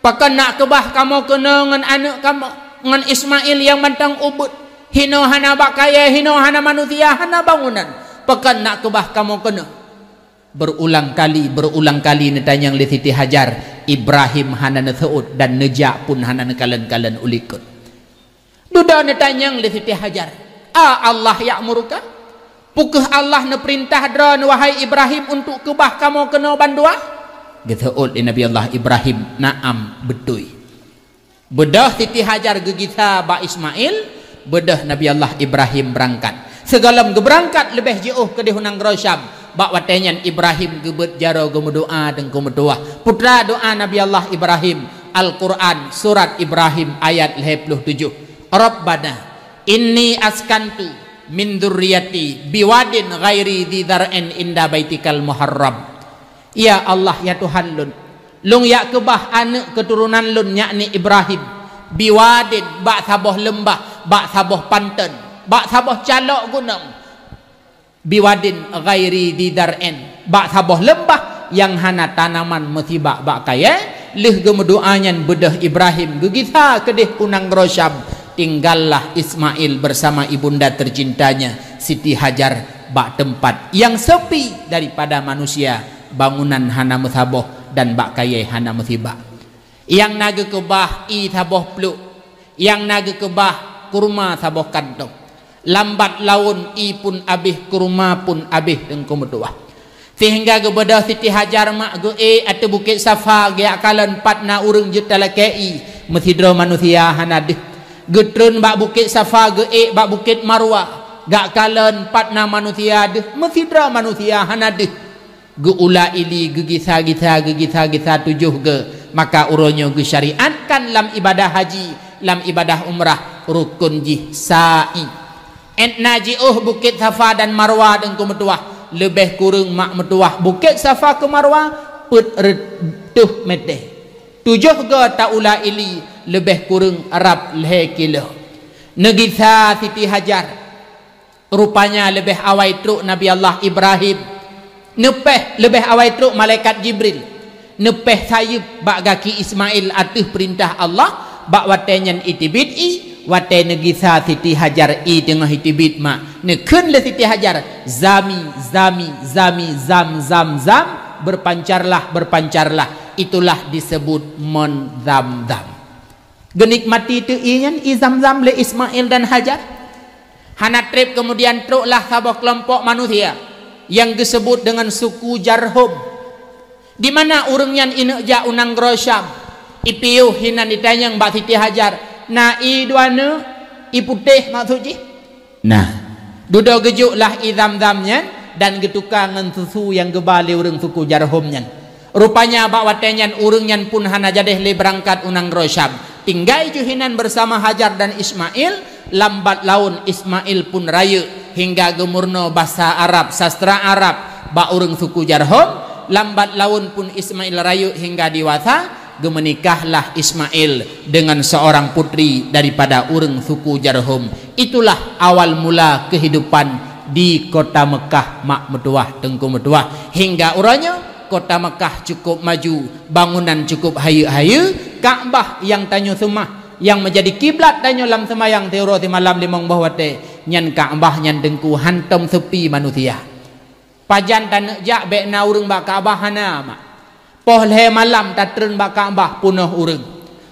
pakan nak kebah kamu kena ngan anak kamu ngan Ismail yang mantang ubud. Hino hana bak kaya, hino hana manusia, hana bangunan. Pakan nak kebah kamu kena. Berulang kali netanyang le Siti Hajar, Ibrahim hana neseut dan nejak pun hana nekalan-kalan ulikut. Duda netanyang le Siti Hajar, Allah ya'muruka? Pukah Allah ne perintah dran wahai Ibrahim untuk kebah kamu kena bandua? Geseut Nabi Allah Ibrahim, naam betul. Bedah Siti Hajar gegita ba Ismail, bedah Nabi Allah Ibrahim berangkat. Segalam geberangkat lebih jauh ke dihunang Rosyam. Bak watenyan Ibrahim gebet jaro gemedoa dan gemedoa. Putra doa Nabi Allah Ibrahim, Al-Quran surat Ibrahim ayat 57. Rabbana inni askantu min dzurriyyati biwadin ghairi dzi dzar'in inda baitikal muharram. Ya Allah ya Tuhan lun, lung ya kebah anak keturunan lun yakni Ibrahim biwadin bak saboh lembah, bak saboh panten, bak saboh calok gunung. Biwadin ghairi didar'in, bak saboh lembah yang hana tanaman musibak bak kaya. Lih gemedoanyan bedah Ibrahim gegitha kedih unang Rosyam. Tinggallah Ismail bersama ibunda tercintanya Siti Hajar bak tempat yang sepi daripada manusia. Bangunan hana musaboh dan bak kaya hana musibak. Yang naga kebah i saboh peluk, yang naga kebah kurma saboh kantong. Lambat laun i pun abih kurma pun abih tengku metuah. Sehingga kepada Siti Hajar mak ge atau Bukit Safa ge akalan patna urang jutala kei mesidra manusia hanadih. Getrun bak Bukit Safa ge bak Bukit Marwah gak kalan patna manusia deh mesidra manusia hanadih. Ge ula ili gegisa tujuh ge maka uronyo ge syariatkan lam ibadah haji, lam ibadah umrah rukun jih sa'i. Naji'uh Bukit Safa dan Marwah dan kemetuah lebih kurang mak metuah Bukit Safa ke Marwah put retuh meteh 7 ke taula ili lebih kurang Arab leh kilo. Negisa Siti Hajar rupanya lebih awai truk Nabi Allah Ibrahim, nepeh lebih awai truk malaikat Jibril, nepeh sayup bak gaki Ismail atuh perintah Allah bak watenyan itibid'i. Watai negisa Siti Hajar i tengah hitibit mak nekun le Siti Hajar zam berpancarlah itulah disebut monzam-zam. Genikmati tu iyan i zam-zam le Ismail dan Hajar. Hana trip kemudian truklah sabah kelompok manusia yang disebut dengan suku Jarhum, di mana urangnya ineja unang Rosyam ipiuh hinan ditanyang bak Siti Hajar. Nah i duana i putih maksudnya. Nah dudo gejuklah i zam-zamnya dan getukangan susu yang gebali urang suku Jarhumnya. Rupanya bak watenyan urangnya pun hana jadeh le berangkat unang Rosyam. Tinggai juhinan bersama Hajar dan Ismail. Lambat laun Ismail pun raya hingga gemurno bahasa Arab, sastra Arab bak urang suku Jarhum. Lambat laun pun Ismail raya hingga dewasa. Gemenikahlah Ismail dengan seorang putri daripada urang suku Jarhum. Itulah awal mula kehidupan di kota Mekah mak metuah tengku metuah hingga uranya kota Mekah cukup maju, bangunan cukup hayu-hayu, Ka'bah yang tanyo semah yang menjadi kiblat tanyo lam semayang teoro di malam limong bahwate nyan Ka'bah nyan dengku hantam sepi manusia. Pajan tanek jak bek na urang bak Ka'bah hana mak. Pohleh malam tatren bak Ka'bah punah urang.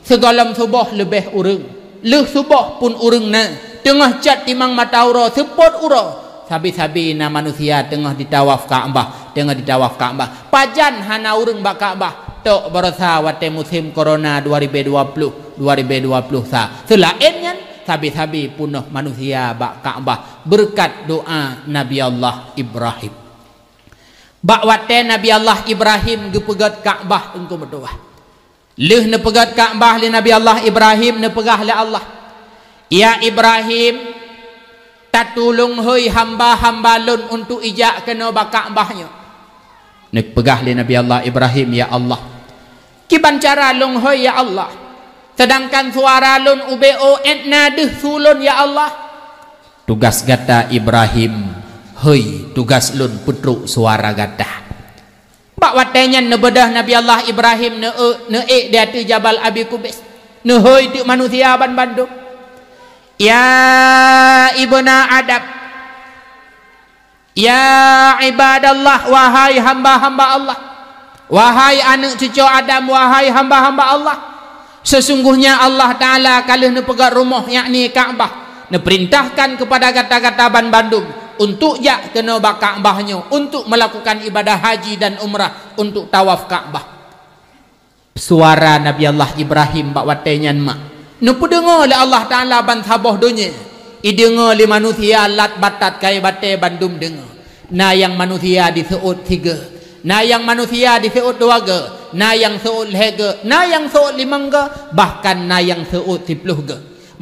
Segalam subuh lebih urang. Leh subuh pun urang na. Tengah cat timang matauro sepot uro. Sabi-sabi na manusia tengah ditawaf Ka'bah, tengah ditawaf Ka'bah. Pajan hana urang bak Ka'bah. Tok berasa wate musim corona 2020 sa. Selainnya sabi-sabi punah manusia bak Ka'bah berkat doa Nabi Allah Ibrahim. Bak wate Nabi Allah Ibrahim gepegat Ka'bah engkau berdoa. Leh ne pegat Ka'bah li Nabi Allah Ibrahim ne pegah li Allah. Ya Ibrahim, tatulung hoi hamba-hamba lun untuk ijak kena bak Ka'bahnya. Ne pegah li Nabi Allah Ibrahim, ya Allah. Kiban cara lung hoi ya Allah. sedangkan suara lun ubeo etna deh sulun ya Allah. Tugas gata Ibrahim, hei tugas lun putruk suara gata. Bak watenya nebedah Nabi Allah Ibrahim ne di atas Jabal Abi Kubais. Ne hei tu manusia ban Bandung. Ya ibna Adam, ya ibadallah, wahai hamba-hamba Allah, wahai anak cucu Adam, wahai hamba-hamba Allah, sesungguhnya Allah Ta'ala kalau ne pegang rumah yakni Kaabah, ne perintahkan kepada kata-kata ban Bandung untuk jak kena bak Kaabahnya, untuk melakukan ibadah haji dan umrah, untuk tawaf Kaabah. Suara Nabi Allah Ibrahim bak watenya mak nupu dengar oleh Allah Ta'ala ban sabah dunia. I dengar oleh manusia lat batat kaya batai bandum dengar. Na yang manusia diseut 3, na yang manusia diseut 2, na yang seut 3, na yang seut 5, bahkan na yang seut 10.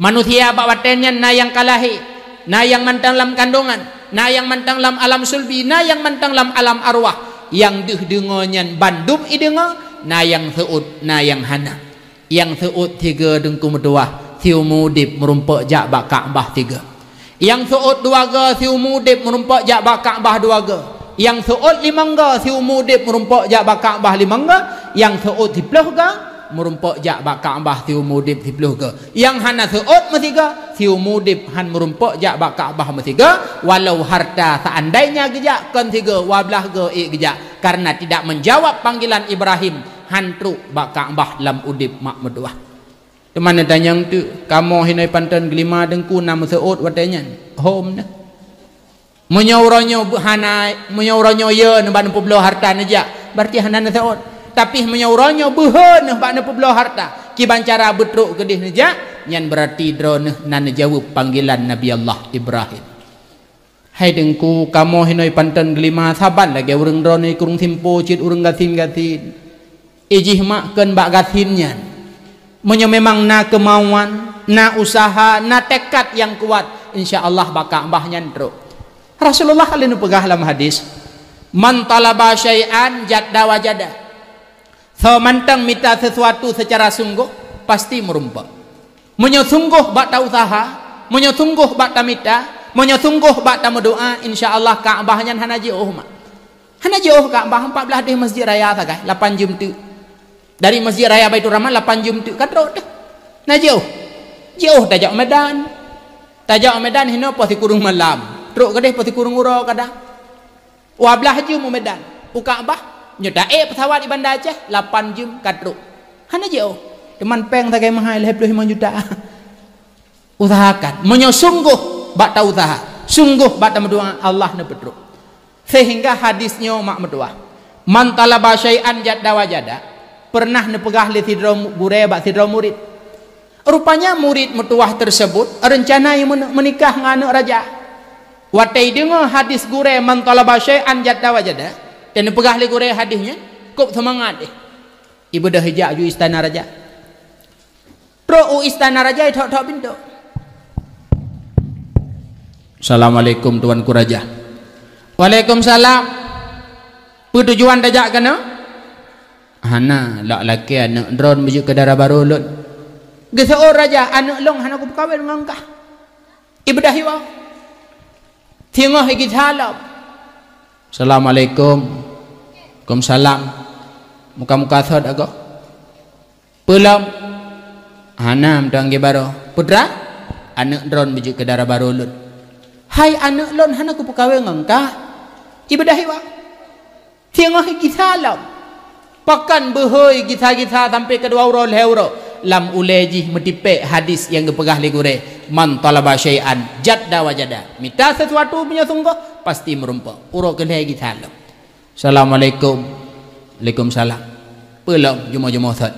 Manusia bak batainya na yang kalahi, na yang mantang lam kandungan, na yang mantang lam alam sulbi, na yang mantang lam alam arwah. Yang deh dengarnya bandum i dengar, na yang seut, na yang hana. Yang seut 3 dengku medua siu mudip merumpak jak bak Kaabah 3. Yang seut 2 siu mudip merumpak jak bak Kaabah 2. Yang seut 5 siu mudip merumpak jak bak Kaabah 5. Yang seut 10 merumpak jak bak Kaabah siu mudip 10. Yang hana seut metiga siu mudip han merumpak jak bak Kaabah metiga. Walau harta seandainya gejak kan 3 wablah ge gejak, karena tidak menjawab panggilan Ibrahim hantruk bak Kaabah lam udip mak meduah. Temana tanyang tu kamu hinai pantan gelima dengku nama seut watanya home na menyauranyo hanai menyauranyo ye nemban peblo harta naja berarti hanan seut, tapi menyauranyo beun bak peblo harta ki bancara betruk gedih naja nyan berarti drone nan jawab panggilan Nabi Allah Ibrahim. Hai dengku kamu hinai pantan gelima saban lagi urang drone kurung simpo cit urang gatin ijih makkan bak gatinnya menyo memang na kemauan, na usaha, na tekad yang kuat, insyaallah bak Kaabah nyantro. Rasulullah alinu pegah dalam hadis, man talaba syai'an jadda wajada. So mantang minta sesuatu secara sungguh pasti merumpak. Menyo sungguh bak ta usaha, menyo sungguh bak ta minta, menyo sungguh bak ta berdoa, insyaallah Kaabah nyan hana jauh mak. Hana jauh Kaabah 14 di masjid raya sagai 8 jam tu. Dari Masjid Raya Baitur Rahman 8 jam tu kadro dah. Nah jauh tajak Medan. Tajak Medan hino pasti kurung malam. Truk kadeh pasti kurung ura kadang. Wablah jam Medan. U Kaabah nyedae pesawat di Bandar Aceh 8 jam kadro. Hana jauh. Teman peng tagai mahal 25 juta. Usahakan menyosungguh bak ta usaha. Sungguh bak ta berdoa Allah na betruk. Sehingga hadisnya mak medua. Man talaba syai'an jadda wajada. Pernah nepegah li sidra gure bak sidra murid. Rupanya murid metuah tersebut rencana yang menikah dengan anak raja. Watai dengar hadis gure man talaba syai'an jadda wajada dan nepegah li gure hadisnya kop semangat deh. Ibu dah hijak ju istana raja. Pro istana raja tok pintu. Assalamualaikum tuanku raja. Waalaikumsalam. Tujuan dajak kana? Hana lak laki anak drone menuju ke darah baru lun. Geseor raja anak long hana ku kawin ngangkah. Ibadah hiwa. Tengah iki salam. Assalamualaikum. Waalaikumsalam. Muka-muka sad aku. Pelam. Hana mtangge baru. Putra anak drone menuju ke darah baru lun. Hai anak lon hana ku kawin ngangkah. Ibadah hiwa. Tengah iki salam. Pakan behoi kita sampai kedua euro lam uleji metipek hadis yang gepegah ligure man talaba syai'an jadda wajada. Minta sesuatu punya sungguh pasti merumpak. Uro kelai kita lam. Assalamualaikum. Waalaikumsalam. Pelong juma-juma sad.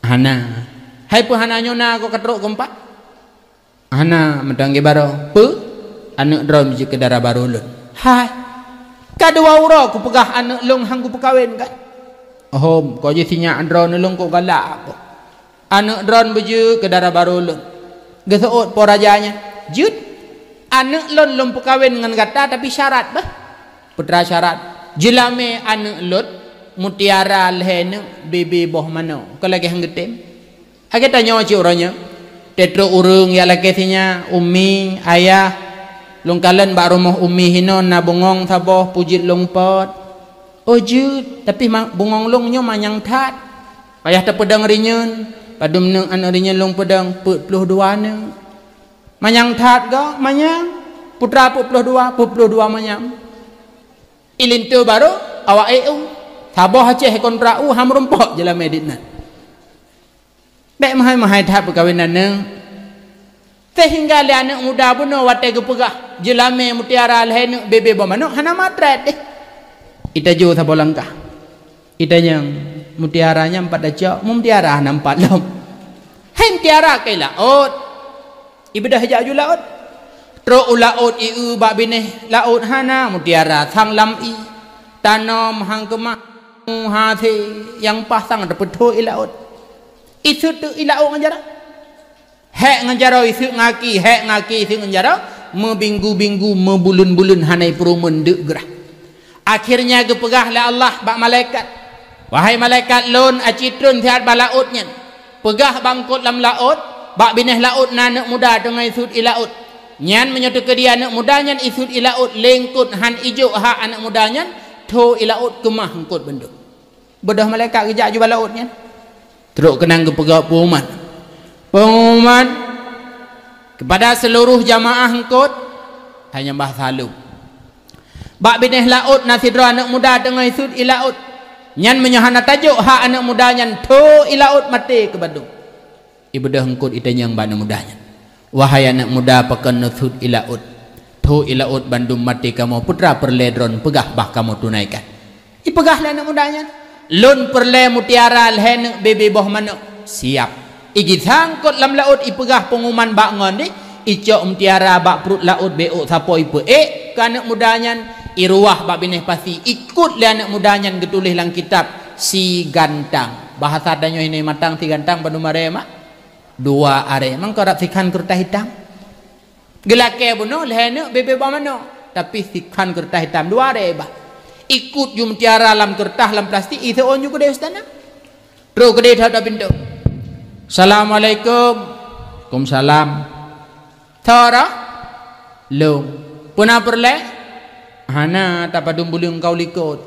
Hana. Hai pu hana nyona ko katruk keempat. Hana mendangge baro. Pu anak drom je ke darah baru lun. Hai. Kadua uro ku pegah anak long hang ku pekawin kan. Oh, kau je sinyak drone lung kau galak apa? Anak drone baju ke darah baru lun. Geseut po rajanya. Jut. Anak lun lum perkawin dengan kata tapi syarat bah. Putra syarat. Jelame anak lun mutiara lehene bebe boh mano. Kau lagi hang getem. Ake tanya cik orangnya. Tetro urung ya lakesinya umi ayah lungkalan bak rumah umi hinon na bungong saboh pujit lungpot. Oh jut tapi bungong lungnya manyang tat. Ayah terpedang rinyen padum neng anak rinyen lung pedang 42 neng. Manyang tat ga manyang putra 42 manyang. Ilin tu baru awak saboh aceh kontrak ham rumpok jela meditna. Baik mahai tahap perkahwinan neng. Sehingga le anak muda buno wate gepegah jelame mutiara lehenu bebe bomano hana matret deh. Ita jo sabo langkah. Ita yang mutiaranya 4 dacok, mutiara hana 4 lom. Hai mutiara ke laut. Ibadah hajak ju laut. Tro laut iu bak bineh laut hana mutiara sang lam i. Tanam hang kemak hati yang pasang depetu i laut. Isu tu ilau ngajara hek ngajara isu ngaki isu ngajara membinggu-binggu membulun-bulun hanai perumun dek gerah. Akhirnya gepegah la Allah bak malaikat, wahai malaikat lon acitrun sihat balautnya pegah bangkut lam laut bak bineh laut nanak muda dengan isud ilaut nyan menyoto ke dia anak muda nyan isud ilaut lengkut han ijo ha anak muda nyan to ilaut kemah ngkut benduk bedah malaikat gejak ju balaut nyan. Teruk kenang kepegak pengumuman kepada seluruh jamaah engkut hanya bah salu bak bineh laut nasidra anak muda dengan isud ilaut nyan menyohana tajuk hak anak muda nyan to ilaut mati ke badung ibadah engkut itanya yang anak mudanya wahai anak muda pakan nasud ilaut to ilaut bandung mati kamu putra perledron pegah bah kamu tunaikan ipegahlah anak mudanya. Lun perle mutiara lhen bebe boh manuk siap igi sangkut lam laut ipegah pengumuman bak ngon ni icok mutiara bak perut laut beuk sapo ipe ke anak mudanya iruah bak bineh pasti ikut le anak mudanya getulih lang kitab si gantang bahasa danyo ini matang si gantang panu mare mak 2 are mang korap sikan kertas hitam gelake buno lhen bebe boh manuk tapi sikan kertas hitam 2 are bah ikut jum tiara lam kertas lam plastik itu onju ke ustana terus ke dia ada pintu assalamualaikum waalaikumsalam thara lum puna perle hana tak padum bulung kau likut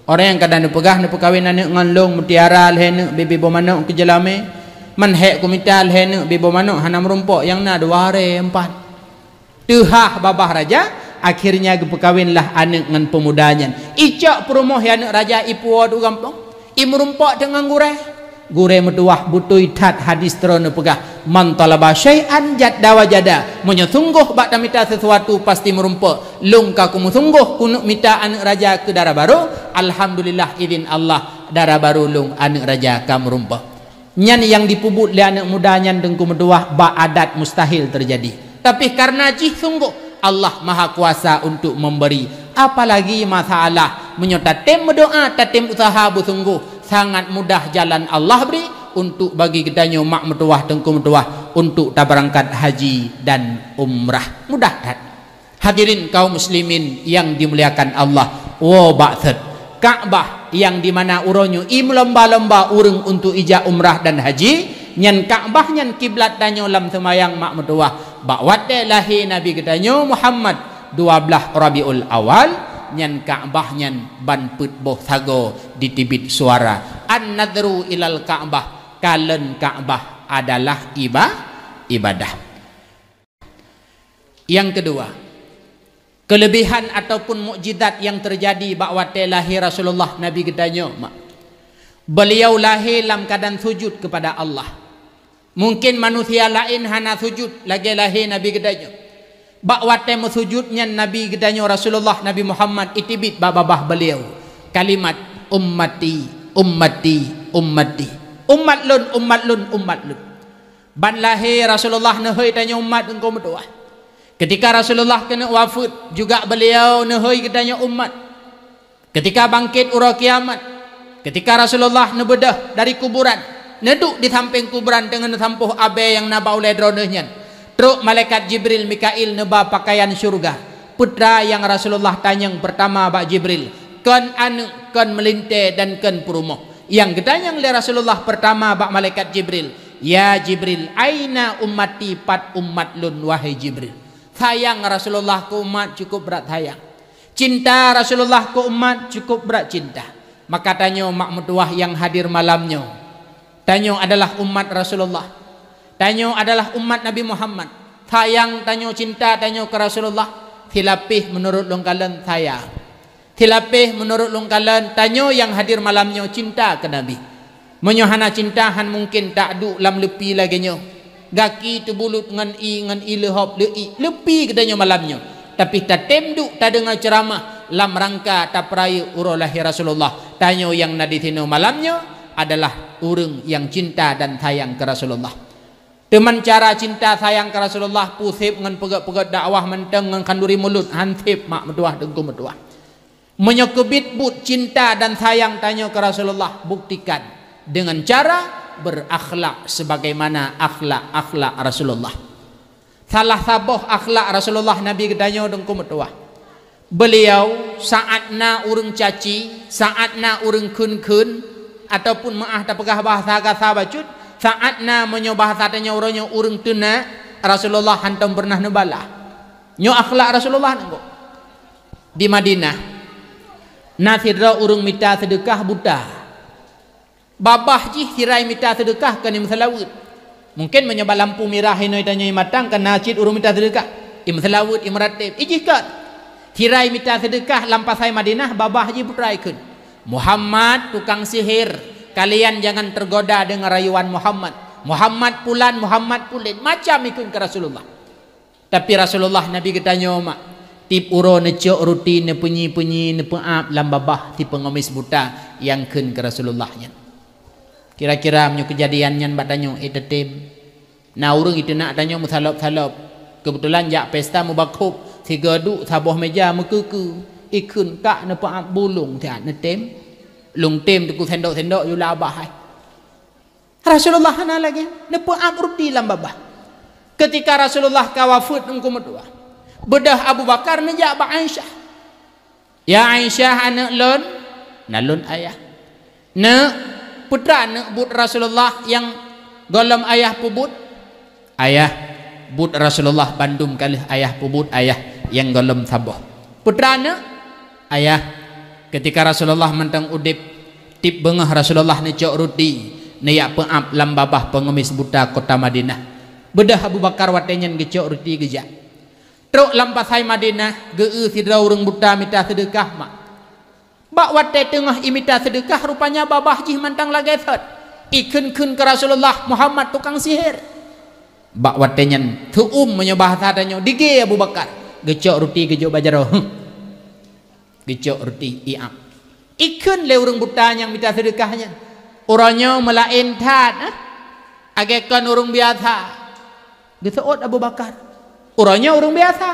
orang yang kadang pegah ne perkahwinan ne ngalung mutiara lehne bebe bomano ke jelame man hek komita lehne bebe bomano hana merumpok yang na 2 hari 4 tuhah babah raja. Akhirnya perkawinlah anak dengan pemudanya icak perumoh ya anak raja ipu wadu gampang imerumpok dengan gure metuah butui tat hadis terone pegah man talaba syai'an jadda wajada menyungguh bak tamita sesuatu pasti merumpok lungka kumu sungguh kunuk mita anak raja ke darah baru alhamdulillah izin Allah darah baru lung anak raja ka merumpok nyan yang dipubut le anak mudanya dengku metuah bak adat mustahil terjadi tapi karena cih sungguh Allah maha kuasa untuk memberi apalagi masalah menyota tem berdoa tatem usaha bersungguh sangat mudah jalan Allah beri untuk bagi kitanya mak metuah tengku metuah untuk tak berangkat haji dan umrah mudah tak hadirin kaum muslimin yang dimuliakan Allah wa ba'that Ka'bah yang dimana uronyo im lomba-lomba urung untuk ijah umrah dan haji nyan Ka'bah nyan kiblat danyo lam semayang mak metuah bakwate lahir Nabi ketanyo Muhammad 12 Rabiul Awal nyan Ka'bah nyan ban put boh sago ditibit suara an-nadru ilal Ka'bah kalen Ka'bah adalah ibadah. Yang kedua kelebihan ataupun mukjizat yang terjadi bakwate lahir Rasulullah Nabi ketanyo beliau lahir dalam keadaan sujud kepada Allah. Mungkin manusia lain hana sujud lagi lahir Nabi gedanyo bakwate mesujudnya Nabi gedanyo Rasulullah Nabi Muhammad itibit babah beliau kalimat ummati ummati ummati umat lun ban lahir Rasulullah nehoi tanya umat engkau berdoa ketika Rasulullah kena wafat juga beliau nehoi gedanyo umat ketika bangkit ura kiamat ketika Rasulullah nebedah dari kuburan neduk di samping kuburan dengan sampuh abe yang naba oleh dronenya truk malaikat Jibril Mikail neba pakaian syurga putra yang Rasulullah tanyang pertama bak Jibril kan anu kan melinte dan kan perumoh yang gedanyang le Rasulullah pertama bak malaikat Jibril ya Jibril aina ummati pat ummat lun wahai Jibril. Sayang Rasulullah ke umat cukup berat sayang, cinta Rasulullah ke umat cukup berat cinta. Maka tanya mak mertuah yang hadir malamnya, tanya adalah umat Rasulullah, tanya adalah umat Nabi Muhammad. Sayang tanya cinta tanya ke Rasulullah, tilapih menurut longkalan sayang, tilapih menurut longkalan tanya yang hadir malamnya cinta ke Nabi. Menyohana cintahan mungkin tak duk lam lepi lagi nyo, gaki tu bulut ngan i lehop lepi katanya malamnya. Tapi tak temduk tak dengar ceramah lam rangka tak peraya urus lahir Rasulullah. Tanya yang nadi tino malamnya adalah orang yang cinta dan sayang ke Rasulullah. Teman cara cinta sayang ke Rasulullah pusip ngan pegat-pegat dakwah menteng ngan kanduri mulut hansip mak mertuah dengku mertuah. Menyokebit but cinta dan sayang tanya ke Rasulullah, buktikan dengan cara berakhlak sebagaimana akhlak Rasulullah. Salah sabuh akhlak Rasulullah Nabi gedanya dengku mertuah. Beliau saatna urang caci, saatna urang kun ataupun maah tak pegah bahasa kata bacut, saatna menyo bahasa tanya urangnya urang tuna Rasulullah hantam pernah nebala. Nyo akhlak Rasulullah nengko. Di Madinah nasira urang minta sedekah buta. Babah ji sirai minta sedekah kan imsalawut. Mungkin menyoba lampu merah ini tanya matang kan nacid urang minta sedekah. Imsalawut imratib ijihkan. Sirai minta sedekah lampasai Madinah babah ji putraikun. Muhammad tukang sihir, kalian jangan tergoda dengan rayuan Muhammad. Muhammad pulan, Muhammad pulin, macam ikut ke Rasulullah. Tapi Rasulullah Nabi ketanya mak, tip uro necok rutin ne penyi ne peap lam babah ti pengemis buta yang kun ke Rasulullah nya. Kira-kira menyo kejadian nyan batanya etetem. Nah urang itu nak tanya musalop-salop. Kebetulan jak pesta mubakub, tiga duk sabuh meja mekuku. Ikun kak ne peap bulung tiat ne tem. Lung tem tu ku sendok-sendok yu labah hai. Rasulullah ana lagi ne peap ruti lam babah. Ketika Rasulullah kawafut engku medua. Bedah Abu Bakar nejak ba Aisyah. Ya Aisyah anak lon, nalun ayah. Ne putra ne but Rasulullah yang golem ayah pubut. Ayah but Rasulullah bandum kali ayah pubut ayah yang golem sabuh. Putra ne ayah ketika Rasulullah mentang udip tip bengah Rasulullah ne cok rudi ne yak peap lam babah pengemis buta kota Madinah. Bedah Abu Bakar watenyan gecok rudi gejak. Truk lampasai Madinah geu sidra urang buta minta sedekah mak. Bak wate tengah imita sedekah rupanya babah jih mantang lagesat. Ikun-kun ke Rasulullah Muhammad tukang sihir. Bak watenyan tuum menyobah sadanya dige Abu Bakar. Gecok roti gejok bajaro. Gecok roti iam. Ikun le urang buta yang minta sedekahnya. Orangnya melain tad. Agekan urang biasa. Geseot Abu Bakar. Orangnya urang biasa.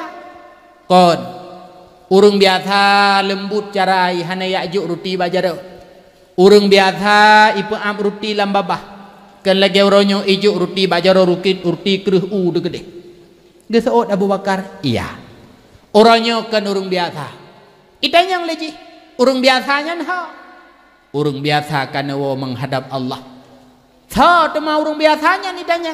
Kon urang biasa lembut carai hana yakjuk roti bajaro. Urang biasa ipeap roti lam babah. Kan lagi orangnya ijuk roti bajaro roti keruh de gede. Geseot Abu Bakar. Iya. Orangnya kan urang biasa. Itanyang lagi urang biasanya nah. Urang biasa kan wo menghadap Allah. Tha tema urang biasanya nitanya.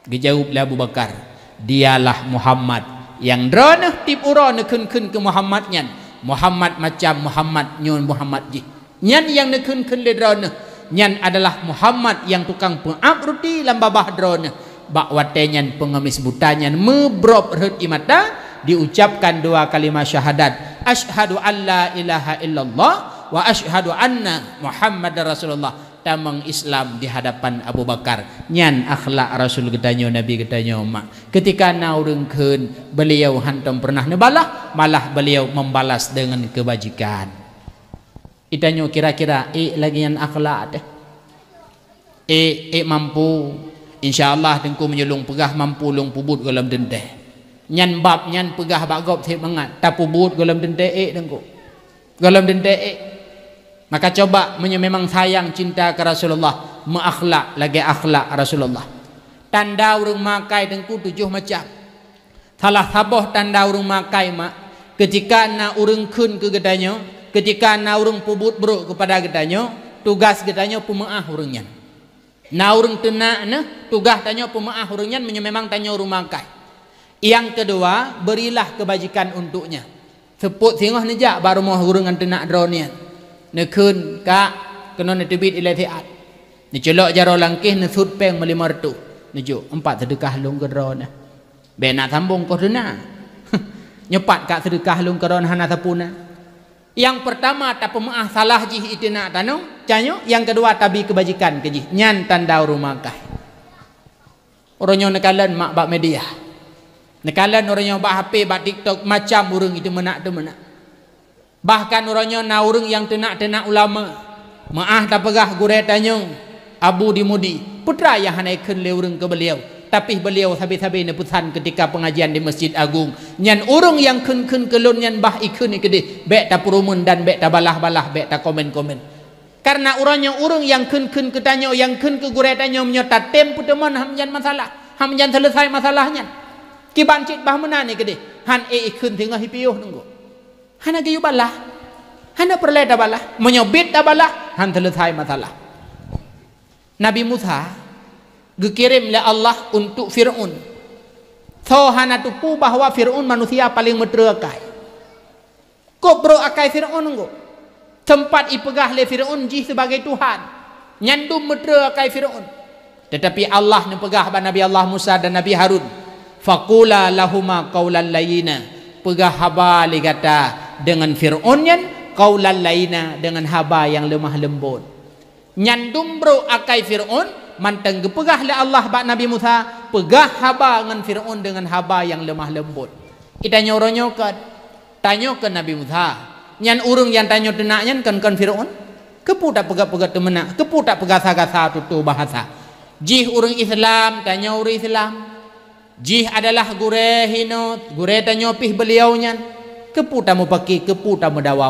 Dijawab Abu Bakar, dialah Muhammad yang droneh tip urone kun-kun ke Muhammad nyan. Muhammad macam Muhammad nyon Muhammad ji. Nyan yang nekun-kun le droneh. Nyan adalah Muhammad yang tukang peap roti lam babah droneh. Bak watenyan pengemis butanyan mebrop reut imata diucapkan dua kalimat syahadat. Asyhadu an la ilaha illallah wa asyhadu anna Muhammadar Rasulullah. Tamang Islam di hadapan Abu Bakar. Nyan akhlak Rasul gedanyo Nabi gedanyo mak. Ketika naurengkeun beliau hantam pernah nebalah, malah beliau membalas dengan kebajikan. Itanyo kira-kira lagi yang akhlak deh. Mampu insyaallah dengku menyelung pegah mampu lung pubut dalam dendeh. Nyan bab nyan pegah bagop tip mengat tapubut dalam dendeh dengku. Dalam dendeh maka coba memang sayang cinta ke Rasulullah, menakhlak lagi akhlak Rasulullah. Tanda urang makai dengku 7 macam. Salah sabuh tanda urang makai mak ketika na urang kun ke gedanyo, ketika na urang pubut bro kepada gedanyo, tugas gedanyo pumaah urangnya. Na urang tenak ne tugas tanya pemaaf urangnya memang tanya rumah kai. Yang kedua, berilah kebajikan untuknya. Seput singah nejak baru mau urang tenak dronian. Ne keun ka kena ne tebit ilai tiat. Ne celok jaro langkih ne sud peng meli martu. Ne jo 4 sedekah lung ke drona. Be nak sambung ko dena. Nyepat ka sedekah lung ke drona hana sapuna. Yang pertama tak pemaaf salah jih itu nak tanong canyo. Yang kedua tabi kebajikan ke jih nyan tanda rumah kai. Orangnya nekalan mak bak media. Nekalan orangnya bak HP bak TikTok macam urang itu menak tu menak. Bahkan orangnya na urang yang tenak-tenak ulama. Maah tak pegah gure tanyong Abu Dimudi putra yang hanaikan le urang ke beliau. Tapi beliau sabi-sabi ne pesan ketika pengajian di Masjid Agung. Nyan urang yang kun kelun nyan bah ikun ni kedih. Bek ta purumun dan bek ta balah-balah, bek ta komen-komen. Karena urang yang kun ketanyo, yang kun ke gure tanyo menyota tem puteman ham nyan masalah. Ham nyan selesai masalahnya. Kibancit bah mena ni kedih. Han ikun tinggal hipiuh nunggu. Han agi balah. Han perle ta balah. Menyobit ta balah, han selesai masalah. Nabi Musa dikirim oleh Allah untuk Fir'aun. So hana tupu bahwa Fir'aun manusia paling meterakai. Kok bro akai Fir'aun engko? Tempat ipegah le Fir'aun jih sebagai Tuhan. Nyandum meterakai Fir'aun. Tetapi Allah nepegah Nabi Allah Musa dan Nabi Harun. Faqula lahuma qaulan layyina. Pegah haba li kata dengan Fir'aun nyan qaulan layyina dengan haba yang lemah lembut. Nyandum bro akai Fir'aun manteng gepegah le Allah bak Nabi Musa pegah haba dengan Fir'aun dengan haba yang lemah lembut. Ita nyoronyo ke tanyo ke Nabi Musa nyan urung yang tanyo tenaknya kan Fir'aun kepu tak pegah-pegah temenak kepu tak pegah sagasa tutu bahasa jih urung Islam tanyo urung Islam jih adalah gure hino gure tanyo pih beliau nyan kepu tak mau pakai kepu tak medawa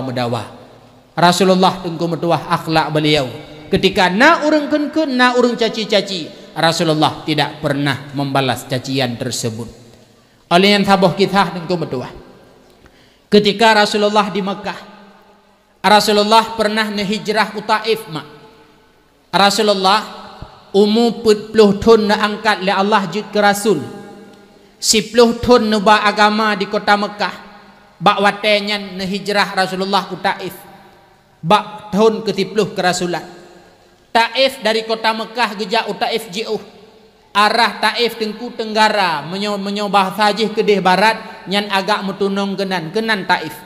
Rasulullah tengku metuah akhlak beliau. Ketika na urang kun na urang caci-caci, Rasulullah tidak pernah membalas cacian tersebut. Oleh yang saboh kita dan kebetulan. Ketika Rasulullah di Mekah, Rasulullah pernah hijrah ke Taif mak. Rasulullah umur 40 tahun na angkat le Allah jid ke Rasul. 10 tahun na ba agama di kota Mekah. Bak watenya hijrah Rasulullah ke Taif. Bak tahun ke-10 kerasulan. Taif dari kota Mekah gejak Taif jauh. Arah Taif tengku tenggara menyobah sajih kedih barat nyan agak metunong kenan Taif.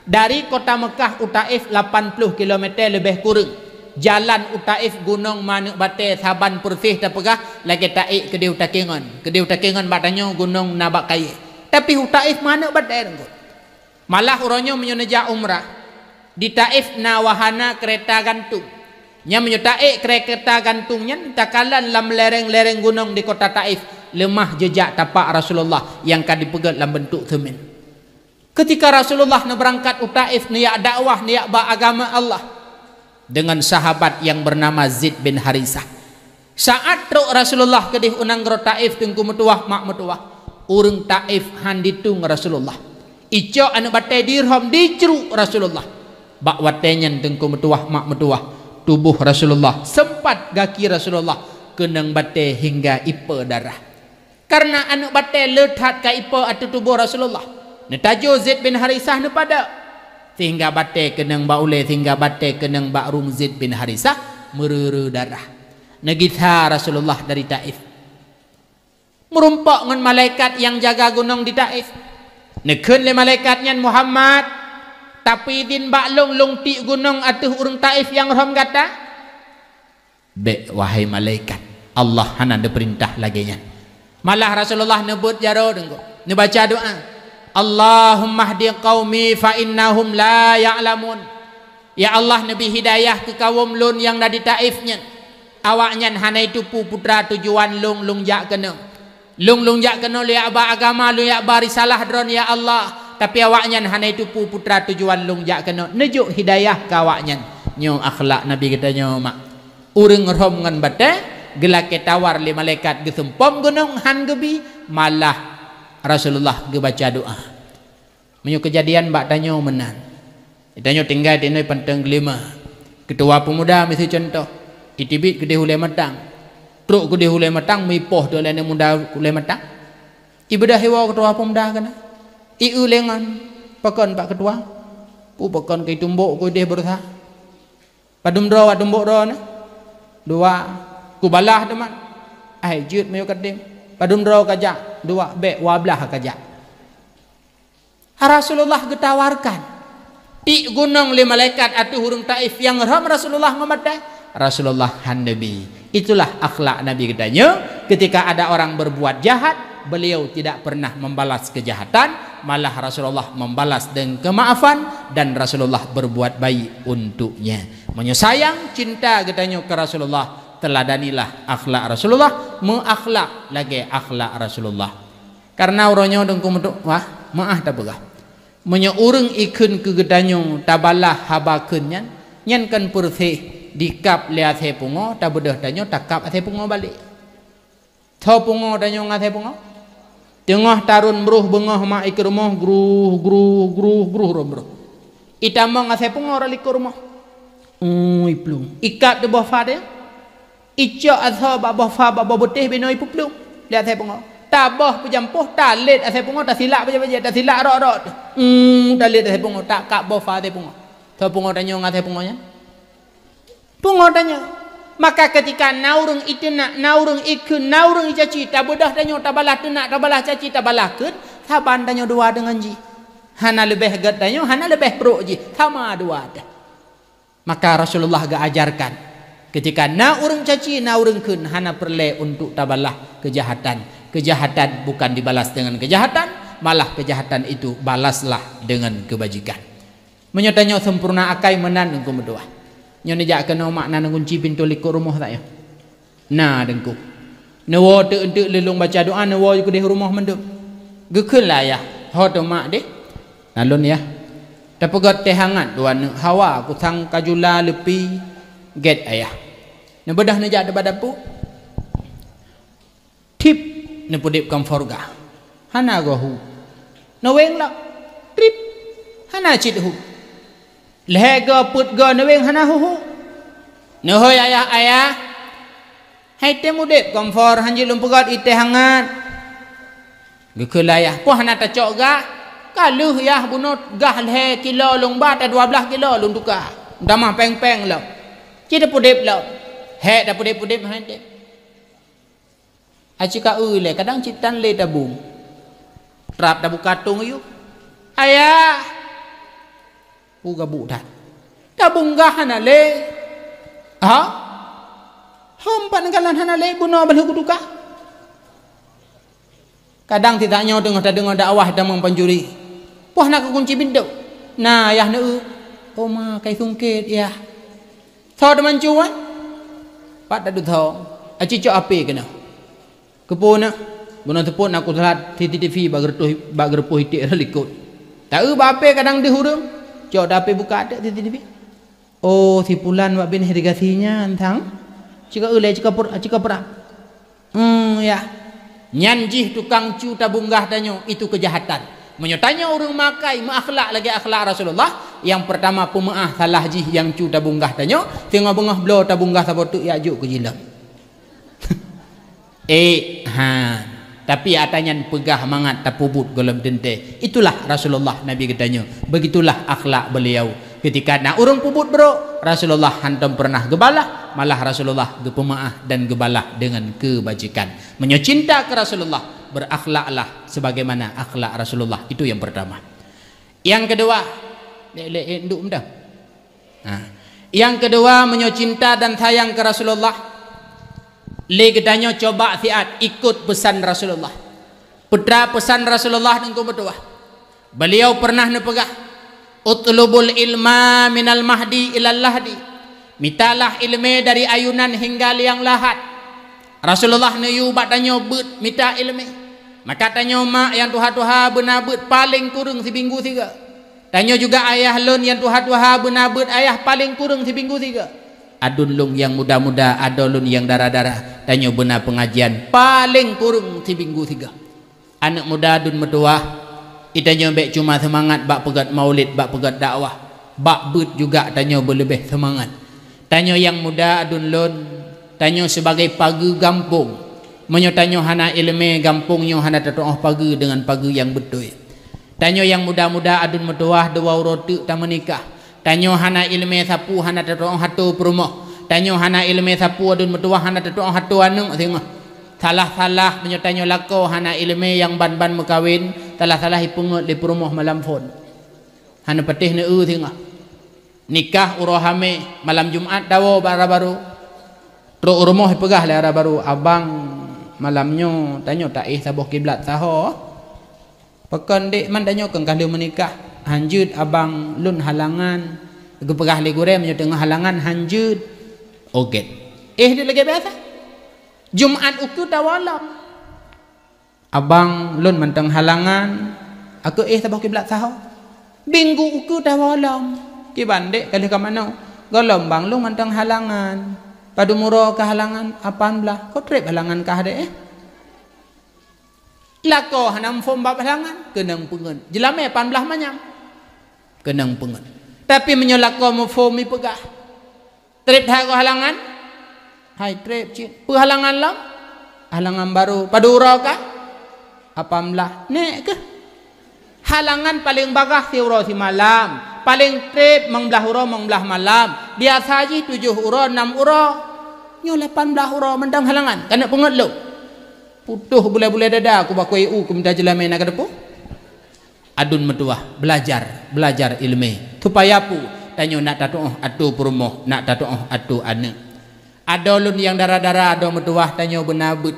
Dari kota Mekah Taif 80 km lebih kurang. Jalan Taif gunung manuk bate saban persih tapegah lagi Taif kedih Takengon. Kedih Takengon batanyo gunung Nabak Kaye. Tapi Taif manuk bate malah orangnya menyeja umrah. Di Taif na wahana kereta gantung. Nya menyutai kereta gantungnya takalan lam lereng-lereng gunung di kota Taif lemah jejak tapak Rasulullah yang kan dipegat dalam bentuk cermin. Ketika Rasulullah nak berangkat ke Taif niat dakwah niat ba agama Allah dengan sahabat yang bernama Zaid bin Harisah. Saat truk Rasulullah kedih unang gro Taif tengku metuah mak metuah urang Taif han ditung Rasulullah. Ico anu batai dirham dicru Rasulullah. Bak watenya tengku metuah mak metuah. Tubuh Rasulullah sempat gaki Rasulullah kenang bate hingga ipa darah. Karena anak bate letat ke ipa atau tubuh Rasulullah. Netajo Zaid bin Harisah ne pada sehingga bate kenang baule sehingga bate kenang ba'rum Zaid bin Harisah meruru darah. Negitha Rasulullah dari Taif. Merumpak dengan malaikat yang jaga gunung di Taif. Nekun le malaikatnya Muhammad tapi din baklong long ti gunung atuh urang Taif yang rom kata be wahai malaikat Allah hana ada perintah lagi nya. Malah Rasulullah nebut jaro dengko ne baca doa Allahumma hdi qaumi fa innahum la ya'lamun. Ya Allah nabi hidayah ke kaum lun yang dari Taifnya awaknya hanai tupu putra tujuan lung jak kena lung jak kena liak ba agama lu yak ba risalah dron ya Allah. Tapi awaknya hanai tupu putra tujuan lung jak kena nejuk hidayah ke awaknya nyo akhlak Nabi kita nyo mak urang rom ngan bate gelake tawar le malaikat gesempom gunung han gebi malah Rasulullah ge baca doa menyo kejadian bak tanyo menan tanyo tinggal di noi penteng kelima ketua pemuda mesti contoh itibit gede hule matang Truk ku dia hulai matang mipoh tu lain muda hulai matang. Ibadah hewa ketua pemuda kana. Iu lengan pakon pak ketua. Pu pakon kai tumbuk ku dia berusaha. Padum ro tumbuk ro na. Dua ku balah teman. Ai jut mayu kadim. Padum ro kajak, dua be wablah kajak. Rasulullah getawarkan di gunung li malaikat atu hurung Taif yang ram Rasulullah memadai Rasulullah han Nabi. Itulah akhlak Nabi katanya, ketika ada orang berbuat jahat beliau tidak pernah membalas kejahatan, malah Rasulullah membalas dengan kemaafan dan Rasulullah berbuat baik untuknya. Menyayang cinta katanya ke Rasulullah, teladanilah akhlak Rasulullah, menakhlak lagi akhlak Rasulullah. Karena orangnya dengku meduk wah maah tak begah. Menyo urang ikun ke gedanyo tabalah habakeun nyan kan purthe dikap lihat he pungo tabedah danyo takap athe pungo balik. Tho pungo danyo ngathe pungo. Tengah tarun bruh bengah mak ik rumah gruh rombro. Itama ngathe pungo ora lik rumah. Iplung. Ikat de boh fa de. Ica atho ba boh fa ba boteh benoi puplung. Lihat he pungo. Tabah pejampuh talit asai pungo tak silap baca tak silap rok talit asai pungo tak kak bofa asai pungo tu pungo tanya ngasai pungonya pungo tanya maka ketika naurung itu nak naurung ikun naurung caci tak bedah tanya tak balah tu nak tak balah caci tak balah kun saban tanya dua dengan ji hana lebih gad tanya hana lebih pro ji sama dua dah maka Rasulullah gak ajarkan ketika naurung caci naurung kun hana perle untuk tak balah kejahatan. Kejahatan bukan dibalas dengan kejahatan, malah kejahatan itu balaslah dengan kebajikan. Menyatanya sempurna akai menan engkau berdoa. Nyonya jak kena makna ngunci pintu likur rumah tak ya? Nah dengku. Nawo te lelung baca doa nawo ku di rumah menduk. Gekeun lah ya. Ho to mak deh. Nalun ya. Tapegot teh hangat duan hawa ku sang kajula lepi get ayah. Na bedah na jak de badapu. Tip ne pudip kam forga hana gohu no weng la trip hana chit hu lehega put go no weng hana hu no hoy ayah hai te mudip kam for hanji lum pugat ite hangat gekelayah po hana ta cok ga kaluh yah bunut gah le kilo lung bat 12 kilo lung tuka damah peng-peng lo chit pudip lo he da pudip hai te acika le kadang citan le tabung trap dabu katung yuk ayah uga budak tabung gah hana le ha hampan kalan hana le buno balhu kuduka kadang tidak nyaw dengar dakwah dan mempanjuri puah nak kunci pintu nah yah ne oma kai sungkit ya tho teman cuan pat dadu tho acico ape kena kepona bukan tepon aku telat TV bagerpuh itik relikut tak bape kadang dihurung cok dape buka ada TV oh si pulan wak bin irigasinya antang cika cika perang ya nyanjih tukang cu tabunggah danyo itu kejahatan menyatanya orang makai menakhlak lagi akhlak Rasulullah yang pertama pemaah salah jih yang cu tabunggah danyo tengah bengah belo tabunggah sabotuk ya juk kejilam tapi atanyan pegah mangat tapubut golem dente itulah Rasulullah Nabi katanya begitulah akhlak beliau ketika nak urung pubut bro Rasulullah hantam pernah gebalah malah Rasulullah gepemaah dan gebalah dengan kebajikan menyocinta ke Rasulullah berakhlaklah sebagaimana akhlak Rasulullah itu yang pertama yang kedua yang kedua menyocinta dan sayang ke Rasulullah legedanya coba siat ikut pesan Rasulullah putra pesan Rasulullah dan berdoa beliau pernah nepegah utlubul ilma minal mahdi ilal lahdi mitalah ilmu dari ayunan hingga liang lahat Rasulullah neyu batanya bet mita ilmu maka tanya mak yang tuha benabut paling kurang seminggu 3 tanya juga ayah lun yang tuha benabut ayah paling kurang seminggu 3 adun lung yang muda-muda adun yang darah-darah tanya benar pengajian paling kurang seminggu 3 anak muda adun mertua itanya baik cuma semangat bak pegat maulid bak pegat dakwah bak but juga tanya berlebih semangat tanya yang muda adun lun tanyo sebagai pagi gampung menyo tanyo hana ilmu gampungnya hana tatoh pagi dengan pagi yang betul. Tanyo yang muda-muda adun metuah dua roti tak menikah. Tanyo hana ilmu sapu hana tatoh hatu perumah. Tanyo hana ilmu sapu adun metuah hana tatoh hatu anu tengok. Salah-salah menyo tanyo lako hana ilmu yang ban-ban mekawin, salah-salah ipungut di perumah malam phone. Hana patih ne tengok. Nikah urohame malam Jumat dawo baru-baru. Terus rumah pegah le baru abang malamnya tanyo tak sabuh kiblat saho. Pekan dek man tanyo kang kalau menikah hanjut abang lun halangan. Aku pegah le gure menyo tengah halangan hanjut. Oget. Dia lagi biasa. Jumat uku tawalam. Abang lun menteng halangan. Aku sabuh kiblat saho. Minggu uku tawalam. Ki bandek kali ke mana? Golom bang lun menteng halangan. Padu muro ke halangan apaan belah? Kau trip halangan kah dek? Lako hanam fom bab halangan kenang pengen. Jelame apaan belah manyam? Kenang pengen. Tapi menyolako mu fom mi pegah. Trip dah ke halangan? Hai trip cik. Halangan lang? Halangan baru. Padu muro kah? Apaan belah? Nek ke? Halangan paling bagah si uro si malam. Paling trip mengbelah uro mengbelah malam. Biasa je 7 uro 6 uro. Nyo 18 uro mendang halangan. Kena pengat lo. Putuh boleh-boleh dada aku bakoi ku minta jelame nak depo. Adun metuah belajar ilmu. Supaya pu tanyo nak tatuh atu perumoh, nak tatuh atu ane. Ada lun yang darah-darah ada metuah tanyo benabut.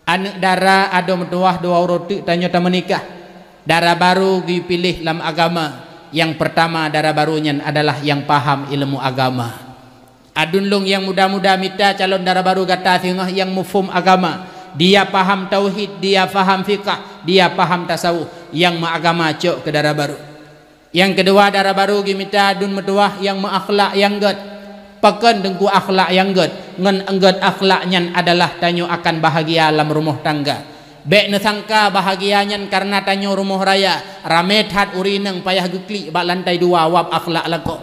Anak darah ada metuah 2 roti tanyo tak menikah. Darah baru dipilih dalam agama. Yang pertama darah barunya adalah yang paham ilmu agama. Adun lung yang muda-muda minta calon darah baru kata singah yang mufhum agama. Dia paham tauhid, dia paham fiqh, dia paham tasawuf. Yang agama cok ke darah baru. Yang kedua darah baru minta adun metuah yang akhlak yang ged. Pekan dengku akhlak yang ged. Ngan engget akhlaknya adalah tanyo akan bahagia dalam rumah tangga. Bek nesangka bahagianya karena tanyo rumah raya rame hat urineng payah geklik bak lantai 2 wap akhlak lako.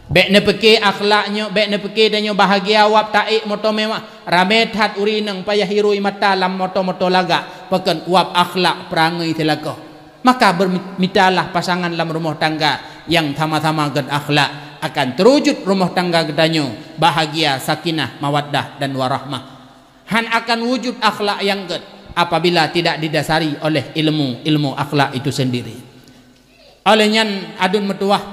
Bek ne peke akhlaknya, bek ne peke tanyo bahagia wap taik moto mewah rame hat urineng payah hirui mata lam moto-moto laga peken wap akhlak perangai telako. Maka bermitalah pasangan dalam rumah tangga yang sama-sama ged akhlak akan terwujud rumah tangga gedanyo bahagia, sakinah, mawaddah dan warahmah. Han akan wujud akhlak yang ged apabila tidak didasari oleh ilmu akhlak itu sendiri. Olehnya adun metuah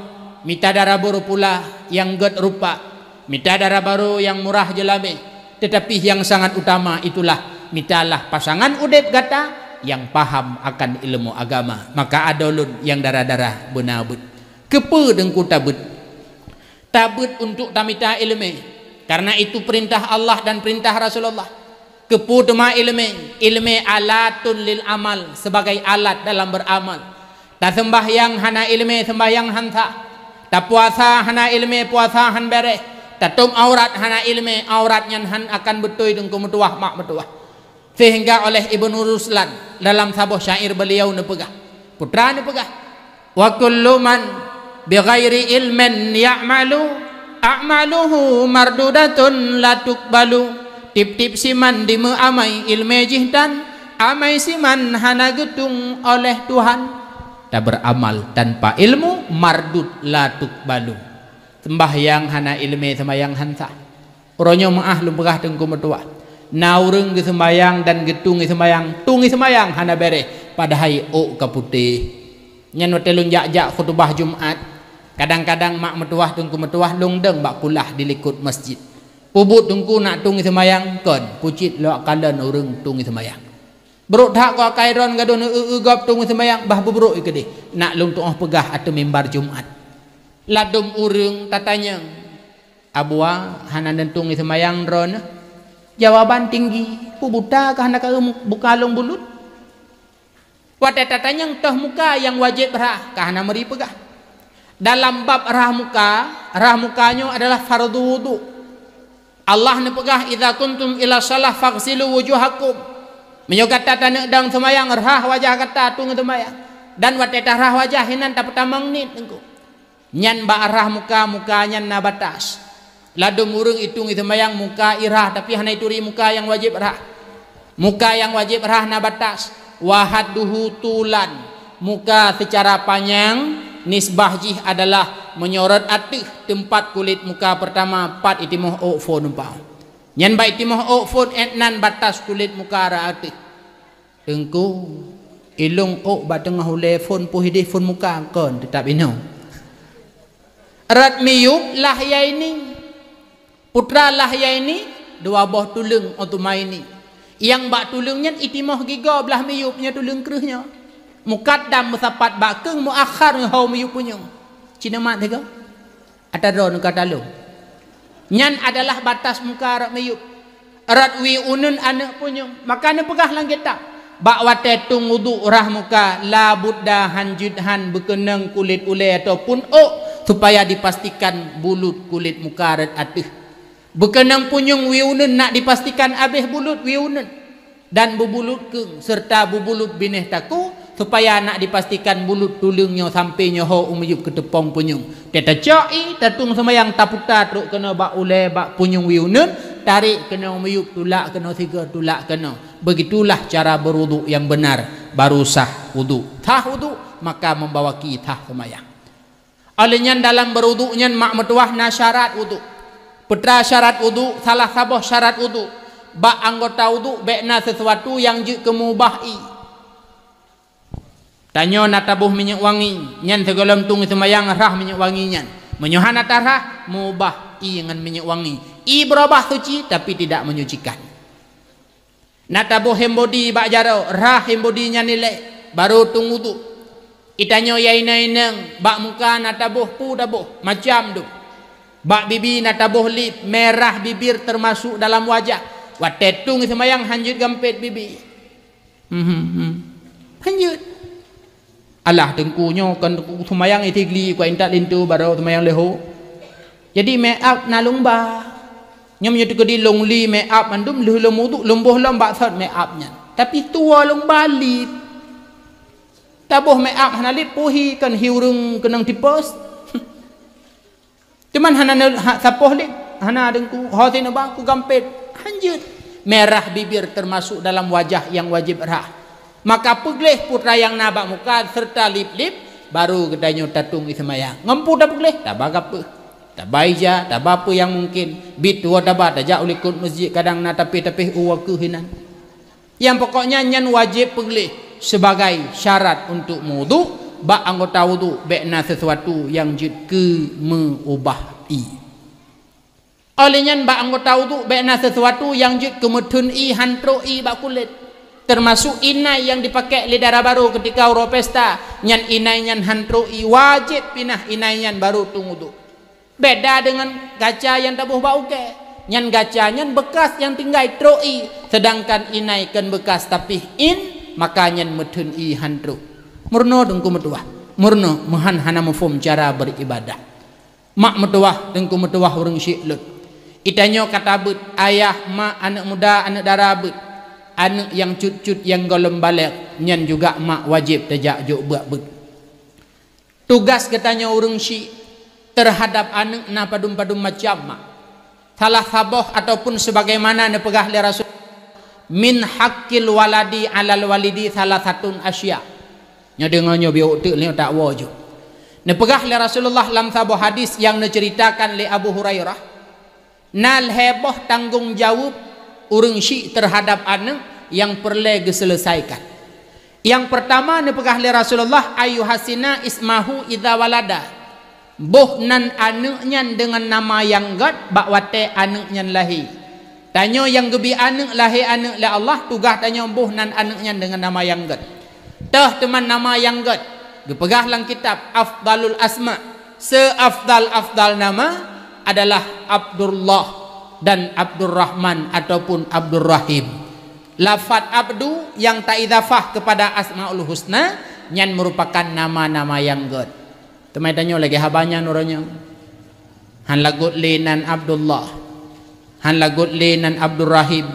mita darah baru pula yang ged rupa, mita darah baru yang murah jelame, tetapi yang sangat utama itulah mitalah pasangan udep gata yang paham akan ilmu agama. Maka ada lun yang darah-darah benabut kepe dengku tabut untuk tamita ilmu, karena itu perintah Allah dan perintah Rasulullah. Kepu dema ilmu alatun lil amal, sebagai alat dalam beramal. Tak sembahyang hana ilmu sembahyang hansa, tak puasa hana ilmu puasa han bere, tak tum aurat hana ilmu auratnya han akan betul dengku metuah mak metuah. Sehingga oleh Ibnu Ruslan dalam sabuh syair beliau nepegah, putra nepegah, wa kullu man bighairi ilmin ya'malu a'maluhu mardudatun la tuqbalu. Tip-tip siman di amai ilmu jihdan, amai siman hana gedung oleh Tuhan. Tak beramal tanpa ilmu mardud la tuqbalu. Sembahyang hana ilmu sembahyang hansa. Uronyo maah lumpegah tengku metua. Naureng ke sembahyang dan getung ke sembahyang, tungi sembahyang hana bere padahai o kaputih. Nyan watelun jak-jak khutbah Jumat. Kadang-kadang mak metuah tengku metuah lungdeng bak kulah di likut masjid. Pubut tungku nak tungi semayang kon pucit lawak kalan urang tungi semayang. Beruk tak kau kairon gadon gop tungi semayang bah beberuk ke deh. Nak lung tuah pegah atau mimbar Jumat. Ladum urang tatanya. Abua hanan dan tungi semayang ron. Jawaban tinggi. Pubuta kah nak buka lung bulut. Wadah tatanya toh muka yang wajib rah kah nak meri pegah. Dalam bab rah mukanya adalah fardu wudu. Allah ne pegah idza kuntum ila shalah faghsilu wujuhakum. Menyogata tanah dang semayang rah wajah kata tung semayang. Dan wateta rah wajah hinan tak pertamang nit engko. Nyan ba rah muka nyan na batas. Lado murung hitung itu mayang muka irah tapi hana itu muka yang wajib rah. Muka yang wajib rah na batas. Wahaduhu tulan. Muka secara panjang nisbah jih adalah menyorot atih tempat kulit muka pertama 4 itimoh okfo numpang. Nyan ba itimoh okfo etnan batas kulit muka ra atih. Engku ilung ok ba tengah telefon puhidih phone muka kon tetap ino. Erat miyup lah ya ini. Putra lah ya ini dua boh tulung untuk main ni. Yang bak tulungnya itimoh giga belah miyupnya tulung kerahnya. Mukaddam musapat bakeng muakhar ngau miyup punya. Cina mat tega. Atadron kata lu. Nyan adalah batas muka arak miyup. Erat wi unun anak punya. Makanya pegah lang kita. Bak wate tung wudu rah muka la budda hanjudhan bekenang kulit ule ataupun supaya dipastikan bulut kulit muka arat atih. Bekenang punyung wiunun nak dipastikan abih bulut wiunun dan bubulut keng serta bubulut bineh taku supaya nak dipastikan bulut tulungnya sampai nyoho umyup ke tepong punyung. Teta cai tatung semayang taputa truk kena bak ule bak punyung wiunun tarik kena umyup tulak kena siga tulak kena. Begitulah cara berwudu yang benar baru sah wudu. Tah wudu maka membawa kita semayang. Olehnya dalam berwudunya mak metuah na syarat wudu. Putra syarat wudu, salah sabah syarat wudu. Bak anggota wudu bekna sesuatu yang je kemubahi. Tanya natabuh minyak wangi, nyan segolam tung semayang rah minyak wangi nyan. Menyuhan atarah mubah dengan minyak wangi. I berubah suci tapi tidak menyucikan. Natabuh hembodi bak jaro, rah hembodinya nilai baru tung wudu. Itanyo yaina-inang bak muka natabuh pu dabuh macam tu. Bak bibi natabuh lip merah bibir termasuk dalam wajah. Watetung semayang hanjut gampet bibi. Hanjut. Alah tengkunya kan semayang itigli ku intak lintu baru semayang leho. Jadi make up nalung ba. Nyam nyu tukedi long li make up mandum leh lemudu lembuh lam bak sat make upnya. Tapi tua long balik. Tabuh make up hanalit puhi kan hiurung kenang tipes. Cuman hana sapoh lik hana dengku hotin ba ku gampet hanjut merah bibir termasuk dalam wajah yang wajib rah. Maka pegleh putra yang nabak muka serta lip-lip baru gedanya tatung semayang. Ngempu dah pegleh tak bagapa. Tak baija tak apa yang mungkin bit tua dapat ajak ulikut masjid kadang na tapi uwa kehinan. Yang pokoknya nyan wajib pegleh sebagai syarat untuk wudu. Bak anggota wudu bekna sesuatu yang jid ke meubahi. Olehnya bak anggota wudu bekna sesuatu yang jid ke metun hantro bak kulit. Termasuk inai yang dipakai lidara baru ketika uro pesta. Nyan inai nyan hantro wajib pinah inai nyan baru tung wudu. Beda dengan gaca yang tabuh bau ke. Nyan gaca nyan bekas yang tinggal troi. Sedangkan inai kan bekas tapi maka nyan metun hantro. Murno dengku metuah, murno mahan hana mufum cara beribadah. Mak metuah dengku metuah urang syiklut. Itanyo kata but ayah mak anak muda anak dara but anak yang cut-cut yang golem balik nyan juga mak wajib tajak juk buat but. Tugas katanya urang syik terhadap anak na padum-padum macam mak. Salah saboh ataupun sebagaimana ne pegah li Rasul min haqqil waladi alal walidi salah satun asya. Nya dengannya biar utik ni tak wajib. Nepegah le Rasulullah dalam sebuah hadis yang diceritakan oleh Abu Hurairah. Nal heboh tanggung jawab urang syik terhadap anak yang perlu diselesaikan. Yang pertama nepegah le Rasulullah ayuhasina ismahu idza walada. Boh nan anaknya dengan nama yang gad bak wate anaknya lahir. Tanya yang gebi anak lahir anak le Allah tugas tanya boh nan anaknya dengan nama yang gad. Tah teman nama yang gad dipegah lang kitab afdalul asma seafdal nama adalah Abdullah dan Abdurrahman ataupun Abdurrahim. Lafaz abdu yang tak idafah kepada asmaul husna nyan merupakan nama-nama yang gad. Temai tanya lagi habanya nuranya han lagut linan Abdullah han lagut linan Abdurrahim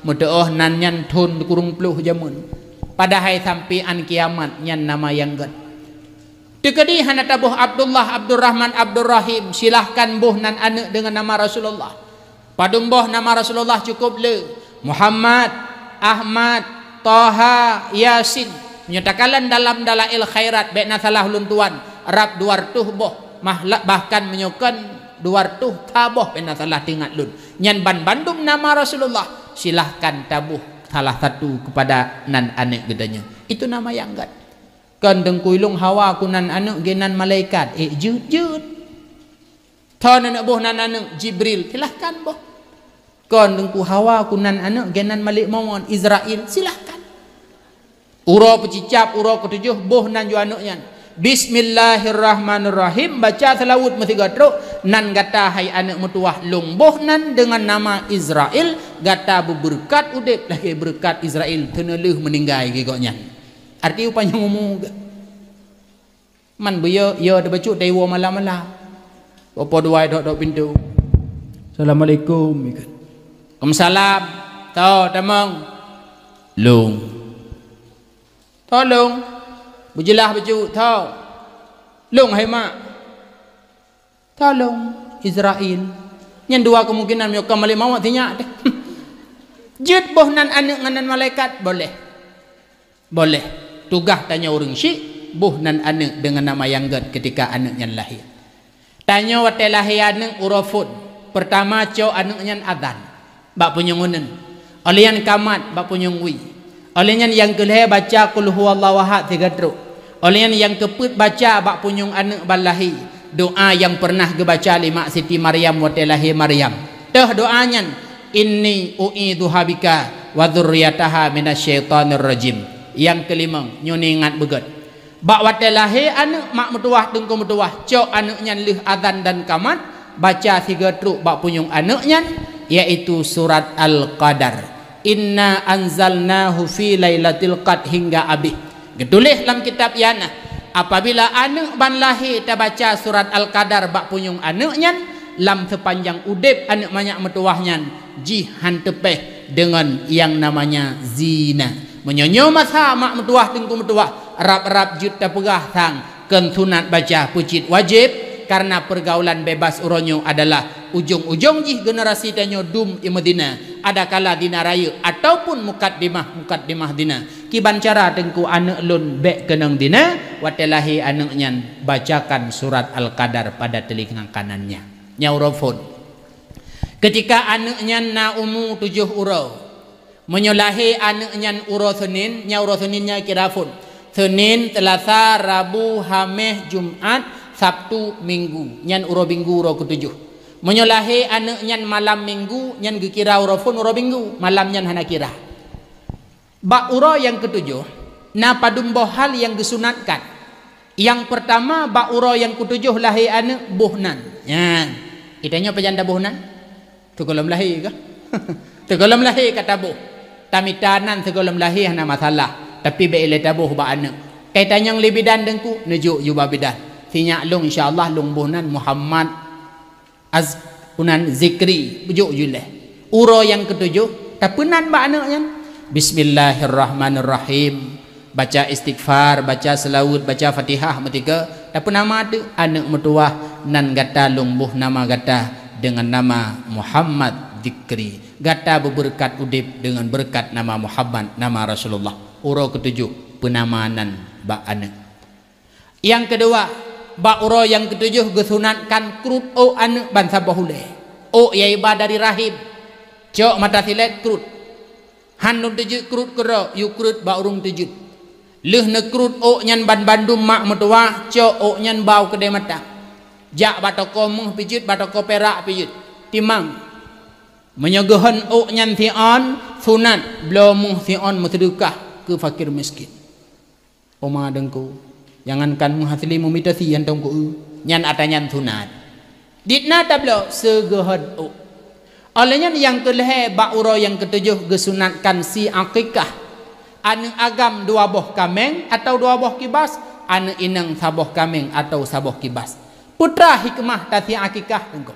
mudoh nan nyan thun kurung puluh jamun. Padahal sampai an kiamat nyan nama yang gad. Tekadi hana tabuh Abdullah, Abdul Rahman, Abdul Rahim, silahkan buh nan anak dengan nama Rasulullah. Padum buh nama Rasulullah cukup le. Muhammad, Ahmad, Taha, Yasin. Menyatakan dalam dalail khairat baikna salah ulun tuan Arab 200 buh bahkan menyokan 200 tabuh baikna salah tingat lun. Nyan bandum nama Rasulullah, silahkan tabuh salah satu kepada nan anak gedanya. Itu nama yang enggak. Kan dengkuilung hawa kunan anak genan malaikat jut ton anak boh nan anak Jibril, silahkan boh. Kan dengku hawa kunan anak genan malik mawon Israel, silahkan. Uro pecicap uro ketujuh boh nan ju anaknya Bismillahirrahmanirrahim, baca selawut mesti gatro nan gata hai anak mutuah lung boh nan dengan nama Israel gata berberkat udep lagi berkat Israel teneleh meninggai gigoknya. Arti upanya ngomong man beyo yo ada bacu dewa malam-malam. Apa doai dok pintu. Assalamualaikum ikan. Waalaikumsalam. Tau tamang. Lung. Tolong. Berjelah baju tau. Lung hai mak. Tolong Israel. Yang dua kemungkinan yo kamali mawat tinyak deh. Jut boh nan anak nganan malaikat boleh. Boleh. Tugas tanya orang syik buh nan anak dengan nama yang gad ketika anaknya lahir. Tanya wate lahir anak urafun. Pertama cow anaknya adzan. Bak punya ngunen. Olian kamat bak punya ngui. Olian yang kelih baca qul huwallahu ahad 3 truk. Olian yang keput baca bak punya anak balahi. Doa yang pernah gebaca lima Siti Maryam wate lahir Maryam. Teh doanya inni u'idzuha bika wa dzurriyyataha minasyaitonir rajim. Yang kelima nyoni ingat begat bak wate lahir anak mak metuah tengku metuah cok anaknya lih adzan dan kamat baca 3 truk bak punyung anaknya yaitu surat Al-Qadar inna anzalnahu fi lailatul qadr hingga abih getulis dalam kitab yana apabila anak ban lahir ta baca surat Al-Qadar bak punyung anaknya lam sepanjang udip anak banyak metuahnya jihan tepeh dengan yang namanya zina. Menyonyo masa mak metuah tengku metuah rap-rap jut ta pegah tang ken sunat baca pucit wajib karena pergaulan bebas uronyo adalah ujung-ujung jih generasi tanyo dum i Madinah ada kala dina raya ataupun mukaddimah dina kiban cara tengku anak lun bek kenang dina wate lahi anaknya bacakan surat Al-Qadar pada telinga kanannya nyaurofon ketika anaknya na umur 7 urau menyolahi anaknya uro Senin nyauro Seninnya kirafun Senin, Selasa, Rabu, Khamis, Jumat, Sabtu, Minggu nyan uro Minggu uro ke-7 menyolahi anaknya malam Minggu nyan gekira uro pun uro Minggu malam nyan hana kira bak uro yang ke-7 na padum bohal yang disunatkan yang pertama bak uro yang ke-7 lahir anak buhnan nyan itanya pejanda buhnan tu kolom lahir kah tu kolom lahir kata buh tamitanan segolom lahir hana masalah tapi beile tabuh ba anak kaitan yang libidan dengku nejuk juba bidan sinyak lung insyaallah lung buhnan Muhammad unan zikri bujuk juleh uro yang ke-7 tapunan ba anaknya bismillahirrahmanirrahim baca istighfar baca selawat baca Fatihah metiga tapun nama tu anak metuah nan gata lung buh nama gata dengan nama Muhammad zikri gata berberkat udip dengan berkat nama Muhammad nama Rasulullah uro ke-7 penamanan bak anak yang kedua bak uro yang ke-7 gesunatkan krut o anak bansa bahule o yaiba dari rahim cok mata silet krut hanun 7 krut kero yu krut bak urung 7 leh ne krut o nyan bandum mak metuah cok o nyan bau kedai mata jak batoko meh pijut batoko perak pijut timang menyogohan o nyan thi'an sunat blomuh thi'an mutedukah ke fakir miskin oma dengku jangankan muhasili mumitasi yang tongku nyan atanyan sunat ditna tablo segohan o olehnya yang kelih bak uro yang ke-7 gesunatkan si akikah anu agam 2 boh kameng atau 2 boh kibas anu inang saboh kameng atau saboh kibas putra hikmah tasi akikah dengku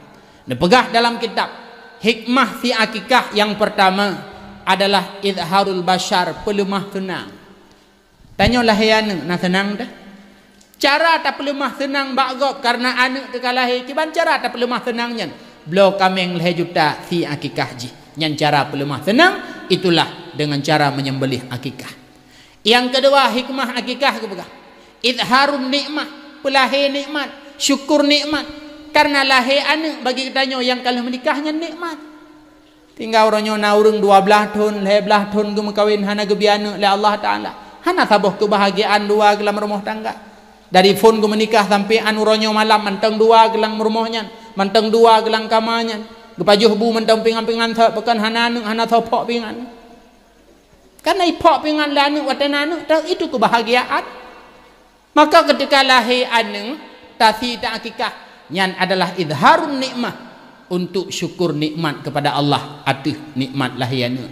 nepegah dalam kitab hikmah fi akikah yang pertama adalah izharul bashar pelemah tenang. Tanya lahian na tenang dah. Cara tak pelemah tenang bagop karena anak terkalahi kiban cara tak pelemah tenangnya blo kameng leh juta si akikah ji nyan cara pelemah tenang itulah dengan cara menyembelih akikah. Yang kedua hikmah akikah ke begah idharun nikmah pelahi nikmat syukur nikmat karena lahir anak bagi kitanya yang kalau menikahnya nikmat tinggal orangnya naurung 12 tahun 11 tahun ke kawin hana gebiana oleh Allah Ta'ala hana tabuh kebahagiaan dua gelam rumah tangga. Dari phone ku menikah sampai anu ronyo malam manteng dua gelang rumahnya, manteng dua gelang kamarnya. Gepajuh bu manteng pingan-pingan thak pekan hana thopok pingan. Karena ipok pingan lanu watan anu itu kebahagiaan. Maka ketika lahir anu tasi tak akikah nyan adalah idharun nikmah untuk syukur nikmat kepada Allah atas nikmat lahir anu.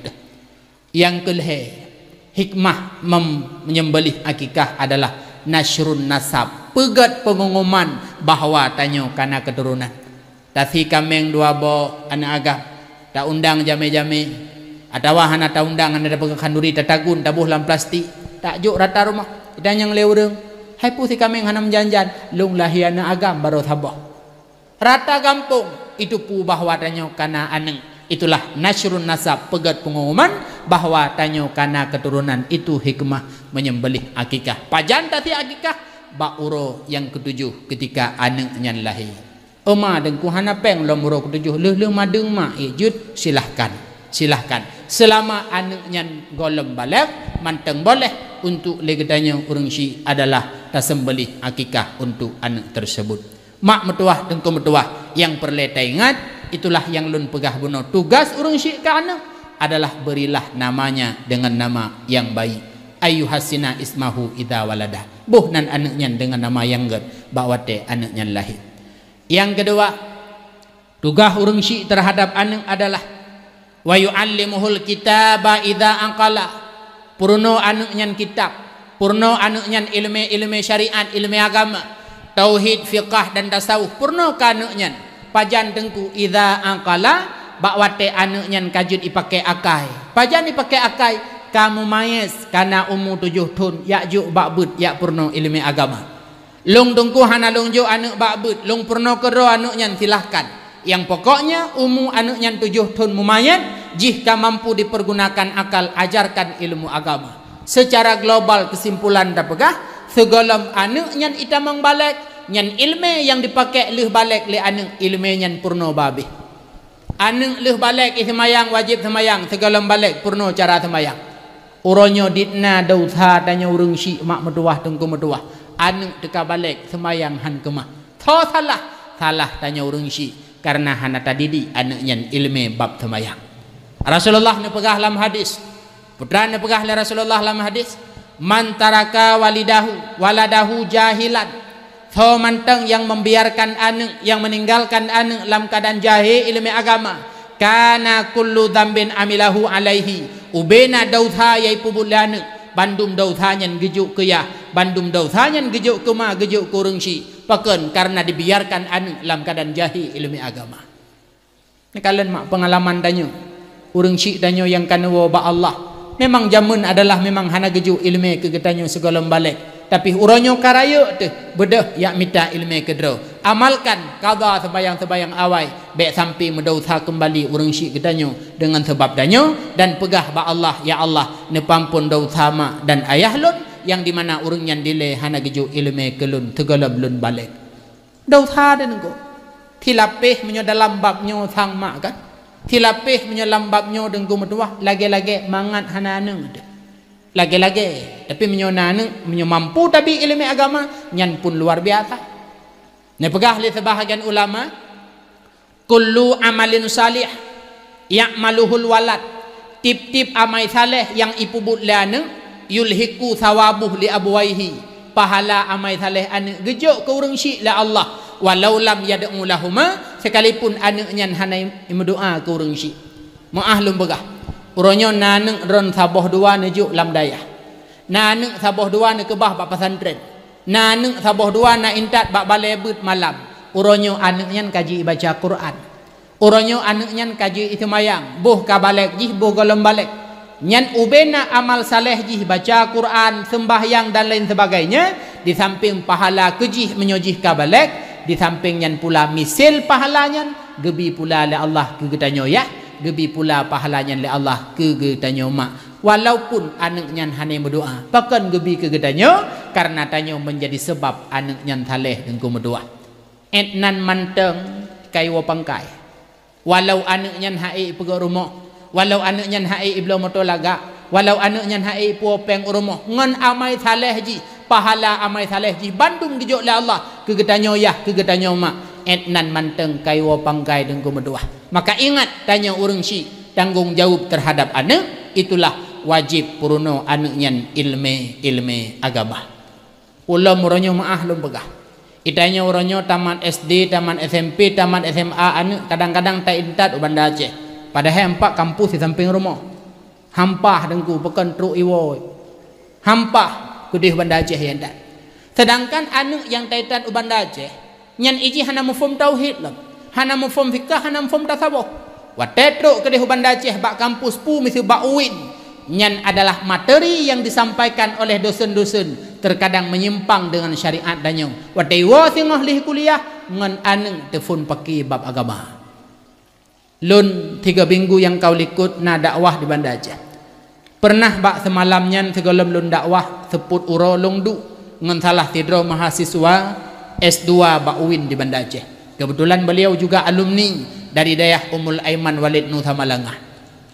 Yang kelih hikmah menyembelih akikah adalah nasrun nasab pegat pengumuman bahawa tanyo kana keturunan tasi kameng dua bo anak agam tak undang jame-jame atau hana tak undang hana dapat kanduri tatagun tabuh lam plastik tak juk rata rumah dan yang leureng hai pu si kameng hana menjanjan lung lahiana agam baru tabah rata kampung itu pu bahawa tanyo kana aneng itulah nasrun nasab pegat pengumuman bahawa tanyo kana keturunan itu hikmah menyembelih akikah pajan tati akikah bauro yang ketujuh ketika anak nyan lahir oma dengku hana peng lom uro ketujuh leh madeng ma jud silahkan selama anak nyan golem balik manteng boleh untuk legedanyo urang si adalah tasembelih akikah untuk anak tersebut mak metuah dengku metuah yang perleta ingat itulah yang lun pegah bunuh tugas urang syik ke anak adalah berilah namanya dengan nama yang baik ayyuhasina ismahu idza waladah buhnan anaknya dengan nama yang ged bawate anaknya lahir. Yang kedua tugas urang syik terhadap anak adalah wa yu'allimuhul kitaba idza anqala purno anaknya kitab purno anaknya ilmu syariat ilmu agama tauhid fiqh dan tasawuf purno ka anaknya pajan tengku idza angkala bakwate anaknya kajut ipakai akai pajan ipakai akai kamu mayes kana umur 7 tahun ya juk bakbut ya purno ilmu agama lung tengku hana lung juk anak bakbut lung purno kero anaknya silahkan yang pokoknya umur anaknya 7 tahun mumayan jika mampu dipergunakan akal ajarkan ilmu agama secara global kesimpulan dapegah segala anaknya itamang balik nyan ilmu yang dipakai leh balik le anak ilmu nyan purno babi anak leh balik semayang wajib semayang segala balik purno cara semayang uronyo ditna dautha tanya urang syik mak meduah tengku meduah anak teka balik semayang han kemah tho salah tanya urang syik karena hana tadidi anak nyan ilmu bab semayang Rasulullah ne pegah dalam hadis putra ne pegah le Rasulullah dalam hadis man taraka waladahu jahilan so manteng yang membiarkan anak yang meninggalkan anak dalam keadaan jahil ilmu agama kana kullu dzambin amilahu alaihi ubena dautha yai pubulana bandum dauthanya gejuk ke ya bandum dauthanya gejuk ke ma gejuk ke urang si paken karena dibiarkan anak dalam keadaan jahil ilmu agama ni kalian mak pengalaman danyo urang si danyo yang kana wa Allah memang jamun adalah memang hana gejuk ilmu ke getanyo segala balik tapi uronyo karaya tu bedah yak minta ilmu kedro amalkan qada sembayang awai baik sampai mendautha kembali urang syik kedanyo dengan sebab danyo dan pegah ba Allah ya Allah ne pampun dautha mak dan ayah lun yang di mana urang yang dile hana geju ilmu kelun tegalab lun balik dautha dan engko tilapih menyo dalam babnyo sang mak kan tilapih menyo dalam babnyo dengku metuah lagi-lagi mangat hana nang lagi-lagi tapi menyonan mampu tapi ilmu agama nyan pun luar biasa ne pegah li sebahagian ulama kullu amalin salih ya'maluhul walad tip-tip amal saleh yang ipubut lana yulhiku thawabuh li abwaihi pahala amal saleh anak gejuk ke urang syik la Allah walau lam yad'u lahuma sekalipun anaknya hanai berdoa ke urang syik maahlum begah uronyo naneng ron saboh dua nejuk lam dayah naneng saboh dua ne kebah bak pesantren naneng saboh dua na intat bak balai but malam uronyo anaknya kaji baca Quran uronyo anaknya kaji semayang buh ka balik jih buh golem balik nyan ubena amal saleh jih baca Quran, sembahyang dan lain sebagainya, di samping pahala kejih menyojih kabalik, di samping nyan pula misil pahalanya gebi pula le Allah ke getanyo ya, gebi pula pahalanya le Allah ke getanyo mak, walaupun anak nyan hane berdoa pakan gebi ke getanyo karena tanyo menjadi sebab anak nyan saleh dengku berdoa. Etnan manteng kai wo pangkai, walau anak nyan hai pegak rumah, walau anak nyan hai iblo motor laga, walau anak nyan hai puo peng rumah ngan amai saleh ji, pahala amai saleh ji bandung dijok le Allah ke getanyo ya, ke getanyo mak, etnan manteng kai wo pangkai dengku berdoa. Maka ingat tanya urang si tanggung jawab terhadap anak, itulah wajib puruno anak nyan ilmu agama. Ulam uronyo maah lum pegah. Itanya uronyo tamat SD, tamat SMP, tamat SMA anak kadang-kadang tak intat Banda Aceh. Padahal 4 kampus di samping rumah. Hampah dengku pekan truk iwo. Hampah kudih Banda Aceh yang tak. Sedangkan anak yang taitan Banda Aceh nyan iji hana mufum tauhid lam, hana mufum fikah, hana mufum tasawuf. Wate truk kudih Banda Aceh bak kampus pu misi bak uin. Nyan adalah materi yang disampaikan oleh dosen-dosen terkadang menyimpang dengan syariat danyo. Wadai wa singah lih kuliah ngan aneng telefon pakai bab agama. Lun 3 minggu yang kau likut na dakwah di Banda Aceh. Pernah bak semalam nyan segolom lun dakwah seput uro longdu ngan salah tidro mahasiswa S2 bak uin di Banda Aceh. Kebetulan beliau juga alumni dari daerah Ummul Aiman Walid Nusa Malangah.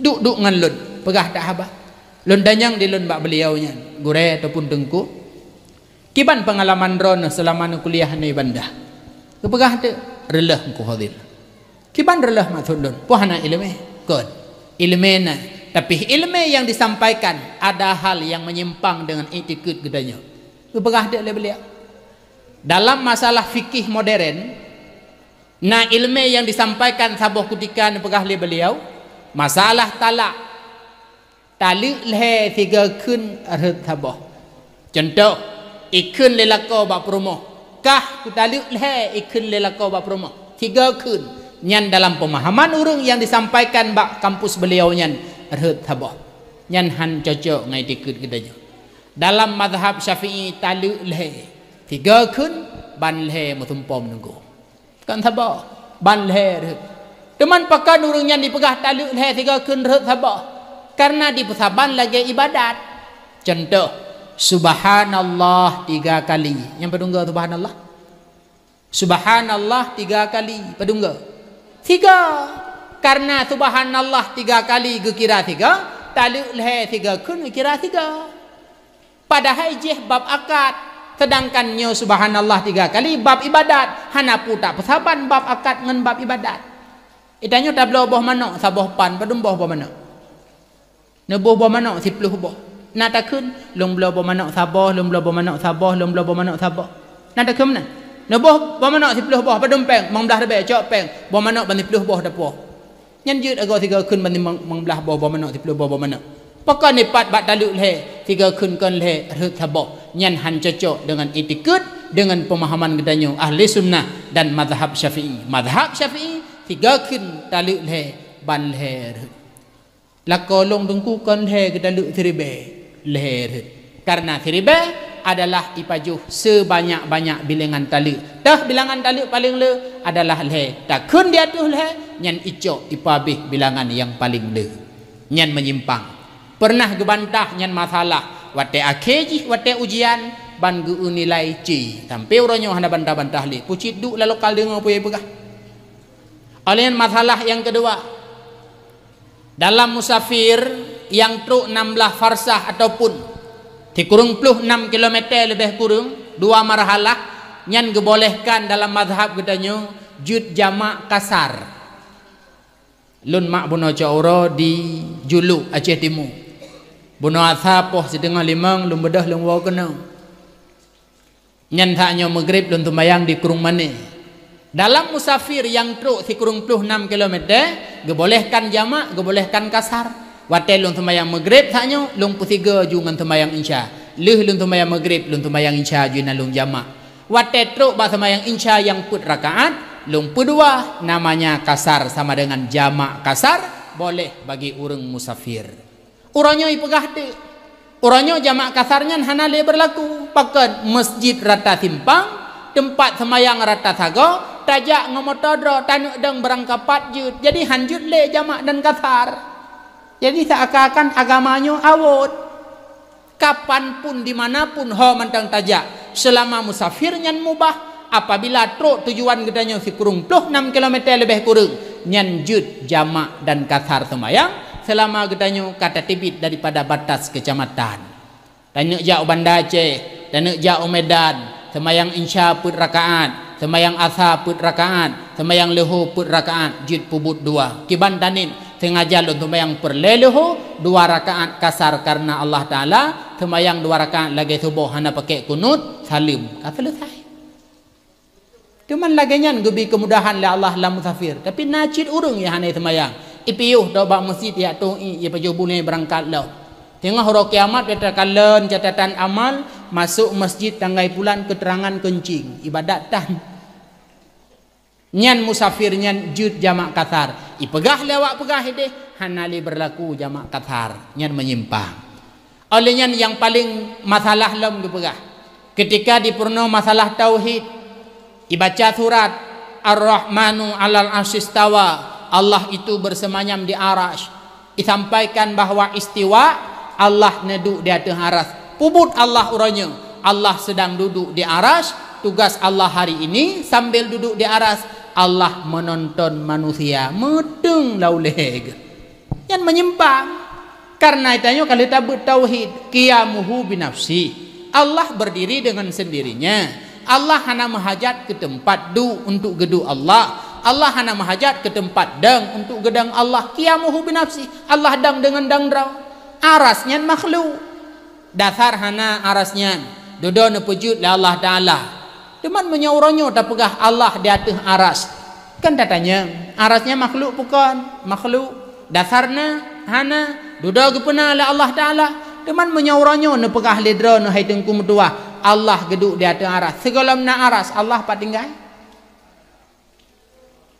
Duk ngan lun pegah tak habah. Lun danyang di lun bak beliau nya gure ataupun tengku. Kiban pengalaman ron selama kuliah ni Banda. Kepegah te relah ku hadir. Kiban relah maksud lun. Puhana ilmu kon. Ilmena, tapi ilmu yang disampaikan ada hal yang menyimpang dengan etikad gedanya. Kepegah te oleh beliau. Dalam masalah fikih modern, na ilmu yang disampaikan sabuh ketika pegah oleh beliau, masalah talak taluk leh 3 kun arut sabuh. Contoh, ikun lelako bak promo. Kah ku taluk leh ikun lelako bak promo. 3 kun. Nyan dalam pemahaman urang yang disampaikan bak kampus beliau nyan arut sabuh. Nyan han cocok ngai tikut gedanya. Dalam mazhab Syafi'i taluk leh 3 kun ban leh mutumpom nunggu. Kan sabuh ban leh arut. Teman pakan urang nyan dipegah taluk leh 3 kun arut sabuh. Karena di pesaban lagi ibadat. Contoh, subhanallah 3 kali. Yang pedungga subhanallah. Subhanallah 3 kali. Pedungga 3. Karena subhanallah 3 kali kira 3, taluk leh 3 kun kira 3. Padahal jeh bab akad. Sedangkan nyo subhanallah 3 kali bab ibadat. Hana putak pesaban bab akad ngan bab ibadat. Itanya tablo boh mana saboh pan padum boh mana. Nebuh boh mana 10 boh. Na takun long blo boh mana saboh, long blo boh mana saboh, long blo boh mana saboh. Na takun mana? Nebuh boh mana 10 boh padum peng, mangbelah debe cok peng, boh mana ban 10 boh dapo. Nyan jut ago 3 kun ban mangbelah boh mana 10 boh mana. Pakan nipat bat taluk leh 3 kun kon leh arut saboh. Nyan han cocok dengan etikad, dengan pemahaman gedanyo ahli sunnah dan mazhab Syafi'i. Mazhab Syafi'i 3 kun taluk leh ban leh. Lakolong tungku kon he gedaluk seribe leher. Karena seribe adalah ipajuh sebanyak-banyak bilangan taluk. Dah bilangan taluk paling le adalah le. Takun dia tuh le nyan icok ipabih bilangan yang paling le. Nyan menyimpang. Pernah gebantah nyan masalah wate akhir wate ujian ban gu nilai C. Sampai uronyo hana bantah-bantah le. Pucit duk la lokal dengo puye pegah. Oleh masalah yang kedua, dalam musafir yang truk 16 farsah ataupun dikurung puluh 6 km lebih kurang 2 marhalah nyan gebolehkan dalam mazhab gedanyo jud jamak kasar. Lun mak buno cauro di Julu Aceh Timur. Buno asapoh setengah 5 lum bedah lum wa kena. Nyan taknyo maghrib lun tumbayang di kurung mane. Dalam musafir yang truk dikurung puluh 6 km gebolehkan jamak, gebolehkan kasar. Wate lun sembahyang maghrib taknyo lung putiga ju ngan sembahyang isya. Leh lun sembahyang maghrib lun sembahyang isya ju na lung jamak. Wate truk ba sembahyang isya yang put rakaat lung pedua namanya kasar sama dengan jamak kasar boleh bagi urang musafir. Uranyo ipegah de. Uranyo jamak kasarnya hana le berlaku. Pakan masjid rata simpang, tempat semayang rata sago, tajak ngomotodro tanuk deng berangkapat jut. Jadi hanjut le jamak dan kasar. Jadi seakan-akan agamanya awut. Kapanpun dimanapun ho mantang tajak, selama musafir nyan mubah. Apabila truk tujuan gedanya sikurung 6 km lebih kurang, nyan jut jamak dan kasar semayang selama gedanya kata tibit daripada batas kecamatan. Tanuk jauh Banda Aceh, tanuk jauh Medan, semayang insya put rakaat, semayang asa put rakaat, semayang leho put rakaat, jut pubut 2. Kiban tanin sengaja lo semayang perleho 2 rakaat kasar karena Allah Taala, semayang 2 rakaat lagi subuh hana pakai kunut salim. Selesai. Cuman laginya gubi kemudahan le Allah la musafir. Tapi nacid urung ya hana semayang. Ipiyuh do ba masjid ya tu ya pajo boleh berangkat lo. Tengah hari kiamat kita kalen catatan amal masuk masjid tanggai bulan keterangan kencing ibadat tan. Nyan musafir nyan jud jamak kasar. Ipegah lewat pegah deh hanali berlaku jamak kasar. Nyan menyimpang. Oleh nyan yang paling masalah lem dipegah. Ketika dipurno masalah tauhid, dibaca surat Ar-Rahmanu 'alal 'arsyistawa, Allah itu bersemayam di arasy. Disampaikan bahwa istiwa Allah neduk di atas arasy. Pubut Allah uranya, Allah sedang duduk di arasy. Tugas Allah hari ini sambil duduk di arasy, Allah menonton manusia medeng lauleg. Yang menyimpang. Karena itanya kalau kita bertauhid, qiyamuhu binafsi. Allah berdiri dengan sendirinya. Allah hana menghajat ke tempat du untuk gedu Allah. Allah hana menghajat ke tempat dang untuk gedang Allah. Qiyamuhu binafsi. Allah dang dengan dang draw. Arasnya makhluk. Dasar hana arasnya. Dodo ne pejut la Allah Taala. Deman menyauronyo tak pegah Allah di atas aras. Kan katanya arasnya makhluk bukan? Makhluk. Dasarnya hana dodo gepena la Allah Taala. Deman menyauronyo ne pegah ledra ne hai tengku metua. Allah geduk di atas aras. Segala mana aras Allah patinggai.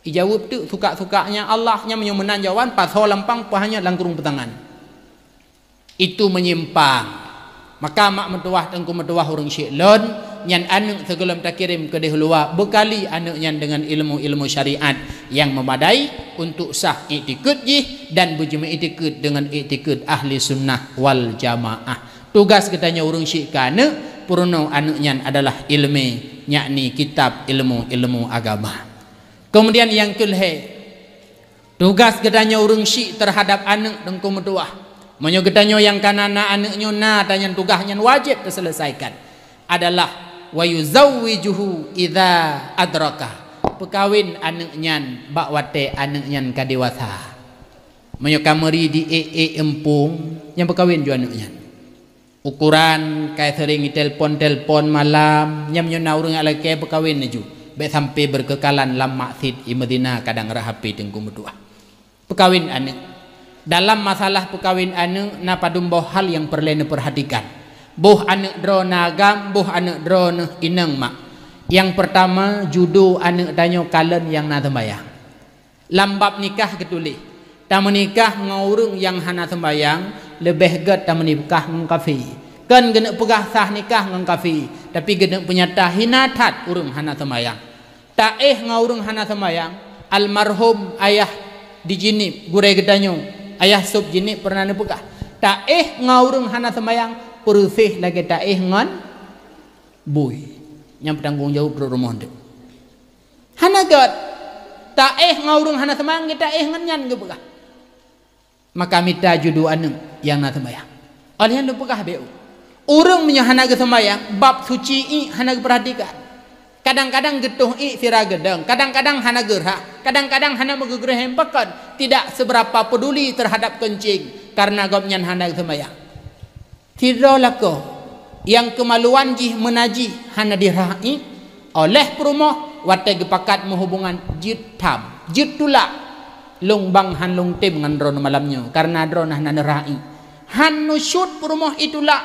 Dijawab tu suka-sukanya Allahnya menyumenan jawaban pasal lempang pahanya langkurung petangan. Itu menyimpang. Maka mak metuah tengku metuah orang syiklon nyan anak segala tak kirim ke dahuluwa bekali anaknya dengan ilmu-ilmu syariat yang memadai untuk sah i'tikad jih dan berjemaah i'tikad dengan i'tikad ahli sunnah wal jamaah. Tugas katanya orang syikana purno anaknya adalah ilmu yakni kitab ilmu agama. Kemudian yang kelhe tugas katanya orang syik terhadap anak dan kemudian menyo katanya yang kanana anaknya na tanya tugasnya wajib diselesaikan adalah wa yuzawwijuhu idza adraka. Pekawin anaknya bak wate anaknya ka dewasa. Menyo kamari di empung yang pekawin jo anaknya. Ukuran kayak sering telpon malam nyam nyona urang alake berkawin naju be sampai berkekalan lam maksid i Madinah kadang rahapi tengku medua berkawin anak. Dalam masalah berkawin anak na padum boh hal yang perlu perhatikan. Boh anak dro nagam, boh anak dro ineng mak. Yang pertama judo anak danyo kalen yang na sembayang. Lambab nikah ketulih. Tak menikah ngaurung yang hana sembayang lebih get tak menikah ngang kafi. Kan genek pegah sah nikah ngang kafi, tapi genek punya tahinatat urung hana sembayang. Tak ngaurung hana sembayang. Almarhum ayah dijinip gure gedanyo, ayah sub jinip pernah nepegah. Tak ngaurung hana sembayang, perusih lagi tak ngan boy. Yang bertanggung jawab pro rumah ndek. Hana get tak ngaurung hana sembayang kita ngan nyan gebegah. Maka minta judu anak yang nak sembahyang. Oleh yang lupa KHBU. Orang punya hana ke sembahyang, bab suci hana perhatikan. Kadang-kadang getuh sira gedang, kadang-kadang hana gerha, kadang-kadang hana megegerah hempakan. Tidak seberapa peduli terhadap kencing karena gobnya hana ke sembahyang. Tidak lako yang kemaluan jih menaji hana dirahai oleh perumah watai gepakat menghubungan jitam, jitulak. Long bang han long tim ngan drone malamnya karena drone han nerai han nusyut rumah itulah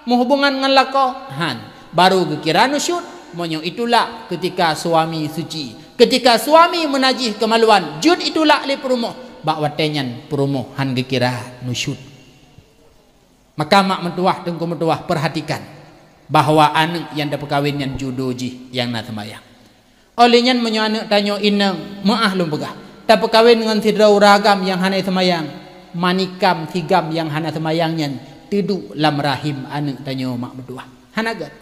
menghubungan ngan lako han baru kekira nusyut monyo itulah ketika suami suci ketika suami menajih kemaluan jud itulah li perumah bak watenyan perumah han kekira nusyut Maka mak mentuah tengku mentuah perhatikan bahwa anak yang dapat kawin yang judoji yang nak semayang. Olehnya menyo anak tanyo inang maah lum begah. Dapat kawin dengan sidrau ragam yang hana semayang, manikam tigam yang hana semayangnya tidu lam rahim anak tanyo mak mentuah. Hanagat.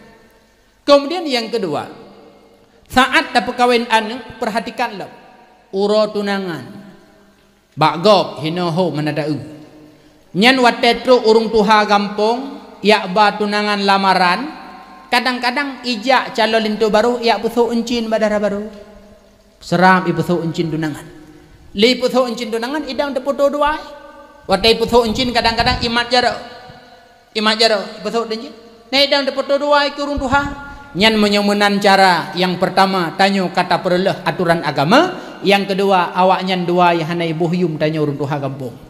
Kemudian yang kedua, saat dapat kawin anak perhatikanlah uro tunangan. Bagop hinoho manadau. Nyan watetro urung tuha gampong yak ba tunangan lamaran kadang-kadang ijak calon lintu baru yak puso encin badara baru seram ipuso encin tunangan li puso encin tunangan idang depoto doai watai puso encin kadang-kadang imat jaro puso encin nah idang depoto doai ke urung tuha nyan menyomunan cara yang pertama tanyo kata perleh aturan agama yang kedua awak nyan dua yang hanai buhyum tanyo urung tuha gampong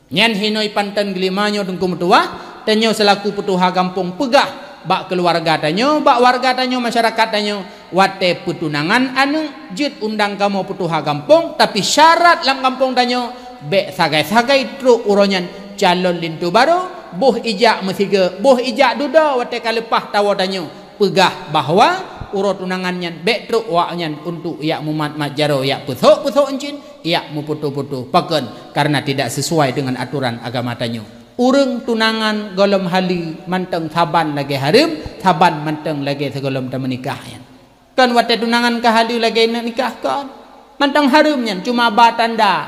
nyan hinoi pantan gelimanyo tengku metua tanyo selaku petuha kampung pegah bak keluarga tanyo bak warga tanyo masyarakat tanyo wate petunangan anu jut undang kamu petuha kampung tapi syarat lam kampung tanyo be sagai-sagai truk uronyan calon lintu baru buh ijak mesiga buh ijak duda wate kalepah tawa tanyo pegah bahwa uro tunangannya be truk waknya untuk yak mumat majaro yak pusuk encin yak mu putu-putu paken karena tidak sesuai dengan aturan agama tanyo. Urang tunangan golom hali manteng saban lagi harim saban manteng lagi segolom ta menikah yan. Kan wate tunangan ka hali lagi nak nikah kan manteng harimnya cuma ba tanda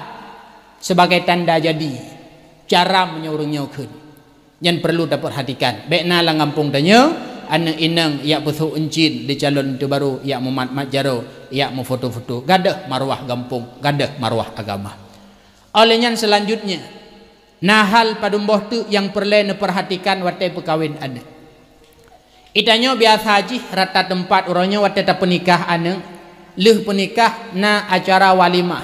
sebagai tanda jadi cara menyorongnya keun yang perlu diperhatikan bekna lang kampung tanyo anak inang yak pusuk encin di calon itu baru yak mumat majaro yak mu foto-foto gadah marwah kampung gadah marwah agama. Olehnya selanjutnya nahal padumboh tu yang perlu perhatikan wate perkawin anak itanyo biasa haji rata tempat orangnya wate ta penikah anak leh penikah na acara walimah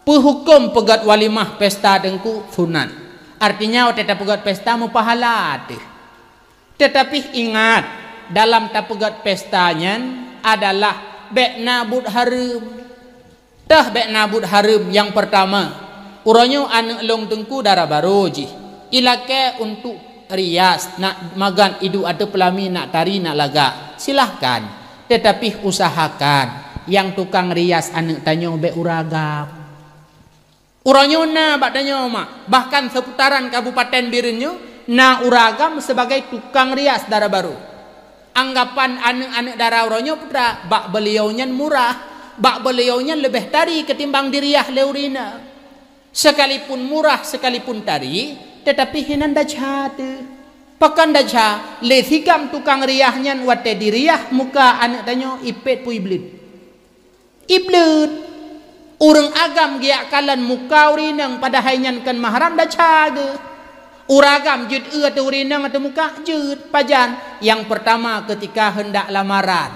pehukum pegat walimah pesta dengku sunat artinya wate ta pegat pesta mu pahala tu. Tetapi ingat dalam tapegat pestanya adalah bek nabut harum. Tah bek nabut harum yang pertama uronyo anak long tengku darah baroji ilake untuk rias nak magan idu ada pelami nak tari nak laga silahkan tetapi usahakan yang tukang rias anak tanyo bek uragam uronyo na badanyo mak bahkan seputaran kabupaten Birenyo na uragam sebagai tukang rias darah baru. Anggapan anak-anak darah uronyo putra bak beliaunya murah, bak beliaunya lebih tari ketimbang diriah leurina. Sekalipun murah, sekalipun tari, tetapi hinan dajat. Pakan dajat, lesikam tukang riahnya wate diriah muka anak tanyo ipet pu iblit. Iblit. Urang agam giak kalan muka urinang pada hainyan kan mahram dajat. Uragam jud atau urinang atau muka jud pajan yang pertama ketika hendak lamaran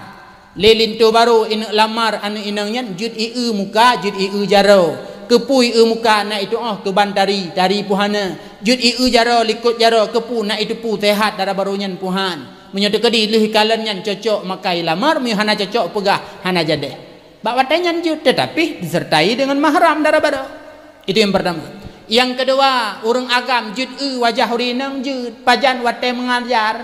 lilin tu baru ina lamar anu inangnya jud muka jud jaro kepui muka na itu ke bantari dari puhana jud jaro likut jaro kepu na itu pu sehat darah barunya puhan menyatu kedi lih kalannya cocok makai lamar hana cocok pegah hana jadeh bawatannya jud tetapi disertai dengan mahram darah baru itu yang pertama. Yang kedua, urang agam jud wajah urinang jud pajan wate mengajar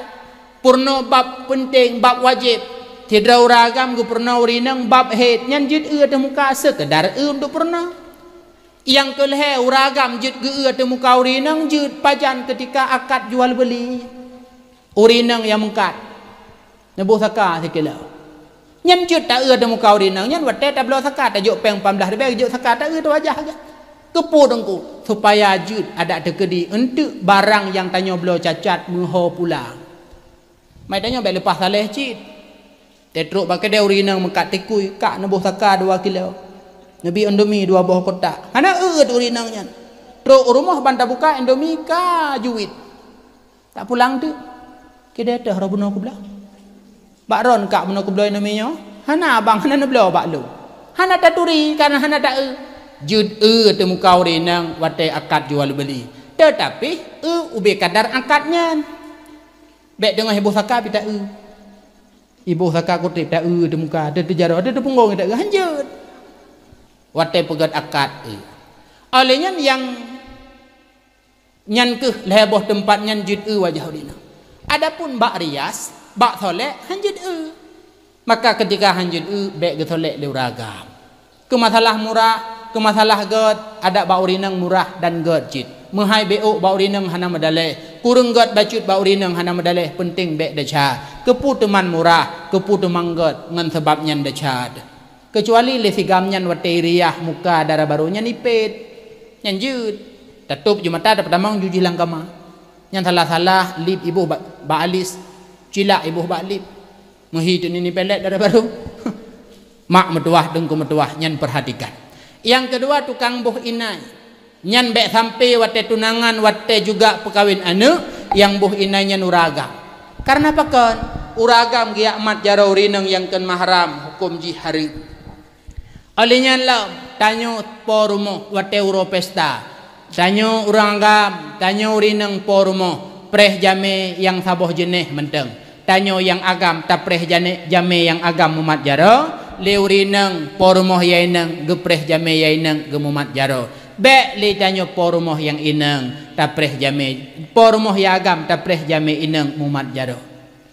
purno bab penting bab wajib tidak uragam gu purno urinang bab head nyan jud ada muka sekedar untuk purno. Yang kelih uragam jud gu ada muka urinang jud pajan ketika akad jual beli urinang yang mengkat nebuh saka sekilau nyan jud tak ada muka urinang nyan wate tak belo saka tak juk peng 15 ribu juk saka tak ada wajah aja kepu dengku supaya jud ada dekedi untuk barang yang tanyo belo cacat muho pulang. Mai tanyo bek lepas saleh cit. Tetruk pakai dia urinang mengkat tikui kak nebuh saka 2 kilo. Nabi Indomie 2 buah kotak. Hana urinangnya. Truk rumah banta buka Indomie ka juit. Tak pulang tu. Kede dah rabuno ku belah. Bak ron kak buno ku belah Indomie nyo. Hana abang hana nebelo bak lu. Hana taturi karena hana tak jud temu kau renang wate akad jual beli tetapi ubi kadar akadnya bek dengan ibu saka pita ibu saka kutip tak temu ka ada jaro ada punggung tak hanjut wate pegat akad olehnya yang nyan ke leboh tempat nyan jud wajah urina. Adapun bak rias, bak tolek hanjud maka ketika hanjud bek ge tolek le ragam. Ke masalah murah, ke masalah god ada bak urinang murah dan god jid. Mehai beu bak urinang hana medale, kurang god bacut bak urinang hana medale penting bek deca. Kepu teman murah, kepu teman god ngan sebab nyan deca. Kecuali le sigam nyan wateriah muka darah barunya nipet. Nyan jud. Tatup jumata dapat damang juji langkama. Yang salah-salah lip ibu bak alis, cilak ibu bak lip. Muhi tu ni pelet darah baru. Mak metuah dengku metuah nyan perhatikan. Yang kedua tukang buh inai. Nyan bek sampai wate tunangan wate juga pekawin anak yang buh inainya nuragam. Karena apa kan? Uragam giak mat jaro urinang yang ken mahram hukum jihari. Olehnya lah tanyo porumo wate uro pesta. Tanyo urang agam, tanyo urinang porumo, preh jame yang saboh jenih menteng. Tanyo yang agam, ta preh jame yang agam mumat jaro, le urinang porumo yainang, ge preh jame yainang ge mumat jaro. Be le tanyo porumo yang inang, ta preh jame, porumo ya agam, ta preh jame inang mumat jaro.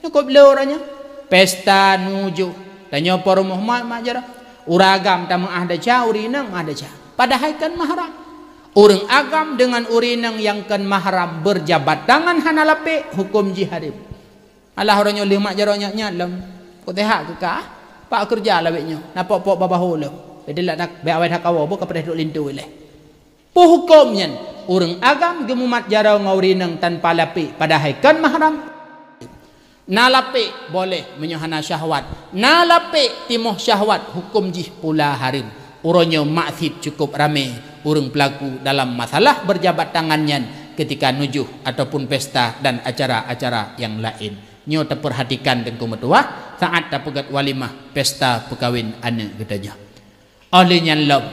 Cukup le orangnya, pesta nuju, tanyo porumo mat jaro. Uragam ta mengahda ca, urinang mengahda ca. Padahal kan mahram. Orang agam dengan urinang yang kan mahram berjabat tangan hana lape hukum jihadib. Alah orangnya lima jaronya nyalam. Kau tehak ke kah? Pak kerja lah beknya. Nampak pok babahu lo. Bedelah nak be awet hakawa bo kapres duk lintu leh. Po hukumnya orang agam gemumat jarau ngaurinang tanpa lape padahal kan mahram. Nalape boleh menyohana syahwat. Nalape timoh syahwat hukum jih pula harim. Orangnya maksud cukup ramai. Orang pelaku dalam masalah berjabat tangannya ketika nujuh ataupun pesta dan acara-acara yang lain. Nyo terperhatikan dengan metuah saat tapegat walimah pesta perkahwin anak gedanya. Olehnya lob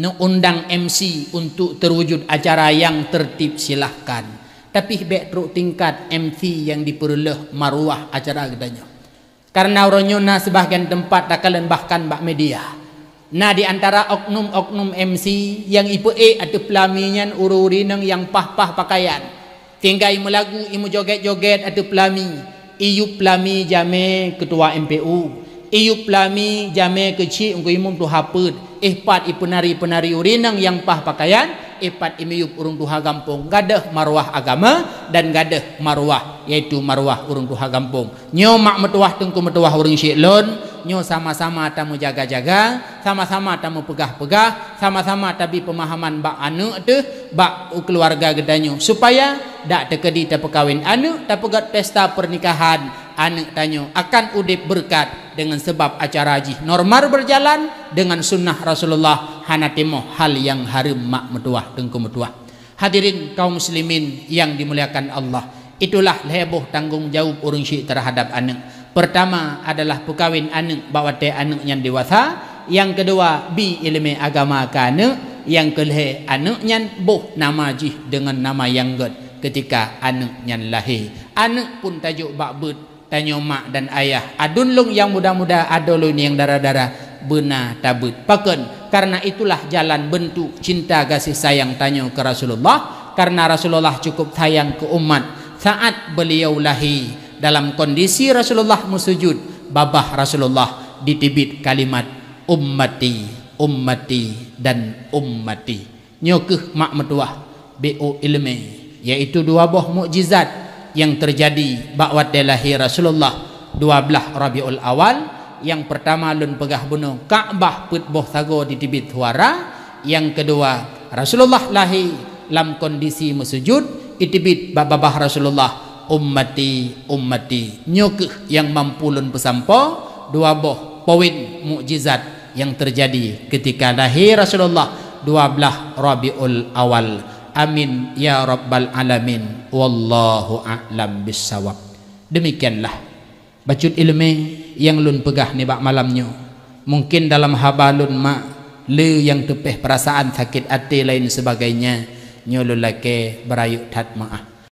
nu undang MC untuk terwujud acara yang tertib silahkan. Tapi bek truk tingkat MC yang diperluh maruah acara gedanya. Karena orangnya na sebahagian tempat takalan bahkan bak media. Nah di antara oknum-oknum MC yang ipu atau pelaminyan uru-urinang yang pah-pah pakaian. Tinggal imu lagu, imu joget-joget atau pelami. Iyu pelami jame ketua MPU. Iyu pelami jame kecil ungku imum tu hapud. Ihpat ipenari-penari urinang yang pah pakaian. Ihpat imiyup urung tuha gampung. Gadah maruah agama dan gadah maruah yaitu maruah urung tuha gampung. Nyo mak metuah tengku metuah urung syiklon. Nyo sama-sama tamu jaga-jaga, sama-sama tamu pegah-pegah, sama-sama tabi pemahaman bak anu tu, bak keluarga gedanyo supaya dak tekedi ta perkahwin anu ta pegat pesta pernikahan anu tanyo akan udip berkat dengan sebab acara haji normal berjalan dengan sunnah Rasulullah hanatimo hal yang harum mak metuah tengku metuah. Hadirin kaum muslimin yang dimuliakan Allah, itulah heboh tanggung jawab urang syik terhadap anak. Pertama adalah perkahwin anak bawa te anak yang dewasa. Yang kedua bi ilmu agama ke anak. Yang kelih anak yang boh nama jih dengan nama yang god ketika anak yang lahir. Anak pun tajuk bakbut tanyo mak dan ayah. Adun long yang muda-muda adolun yang darah-darah benar tabut. Paken karena itulah jalan bentuk cinta kasih sayang tanyo ke Rasulullah. Karena Rasulullah cukup sayang ke umat saat beliau lahir. Dalam kondisi Rasulullah musujud, babah Rasulullah ditibit kalimat ummati, ummati dan ummati. Nyokeh mak metuah BO ilmi, yaitu dua buah mukjizat yang terjadi bakwat lahir Rasulullah 12 Rabiul Awal. Yang pertama lun pegah bunuh Ka'bah put boh sago ditibit suara. Yang kedua Rasulullah lahir dalam kondisi musujud, itibit babah Rasulullah ummati ummati. Nyokeh yang mampulun pesampo dua boh poin mukjizat yang terjadi ketika lahir Rasulullah 12 Rabiul Awal. Amin ya rabbal alamin. Wallahu a'lam bissawab. Demikianlah bacut ilmu yang lun pegah ni bak malamnya. Mungkin dalam habalun mak le yang tepeh perasaan sakit hati lain sebagainya, nyolulake berayuk tat maaf.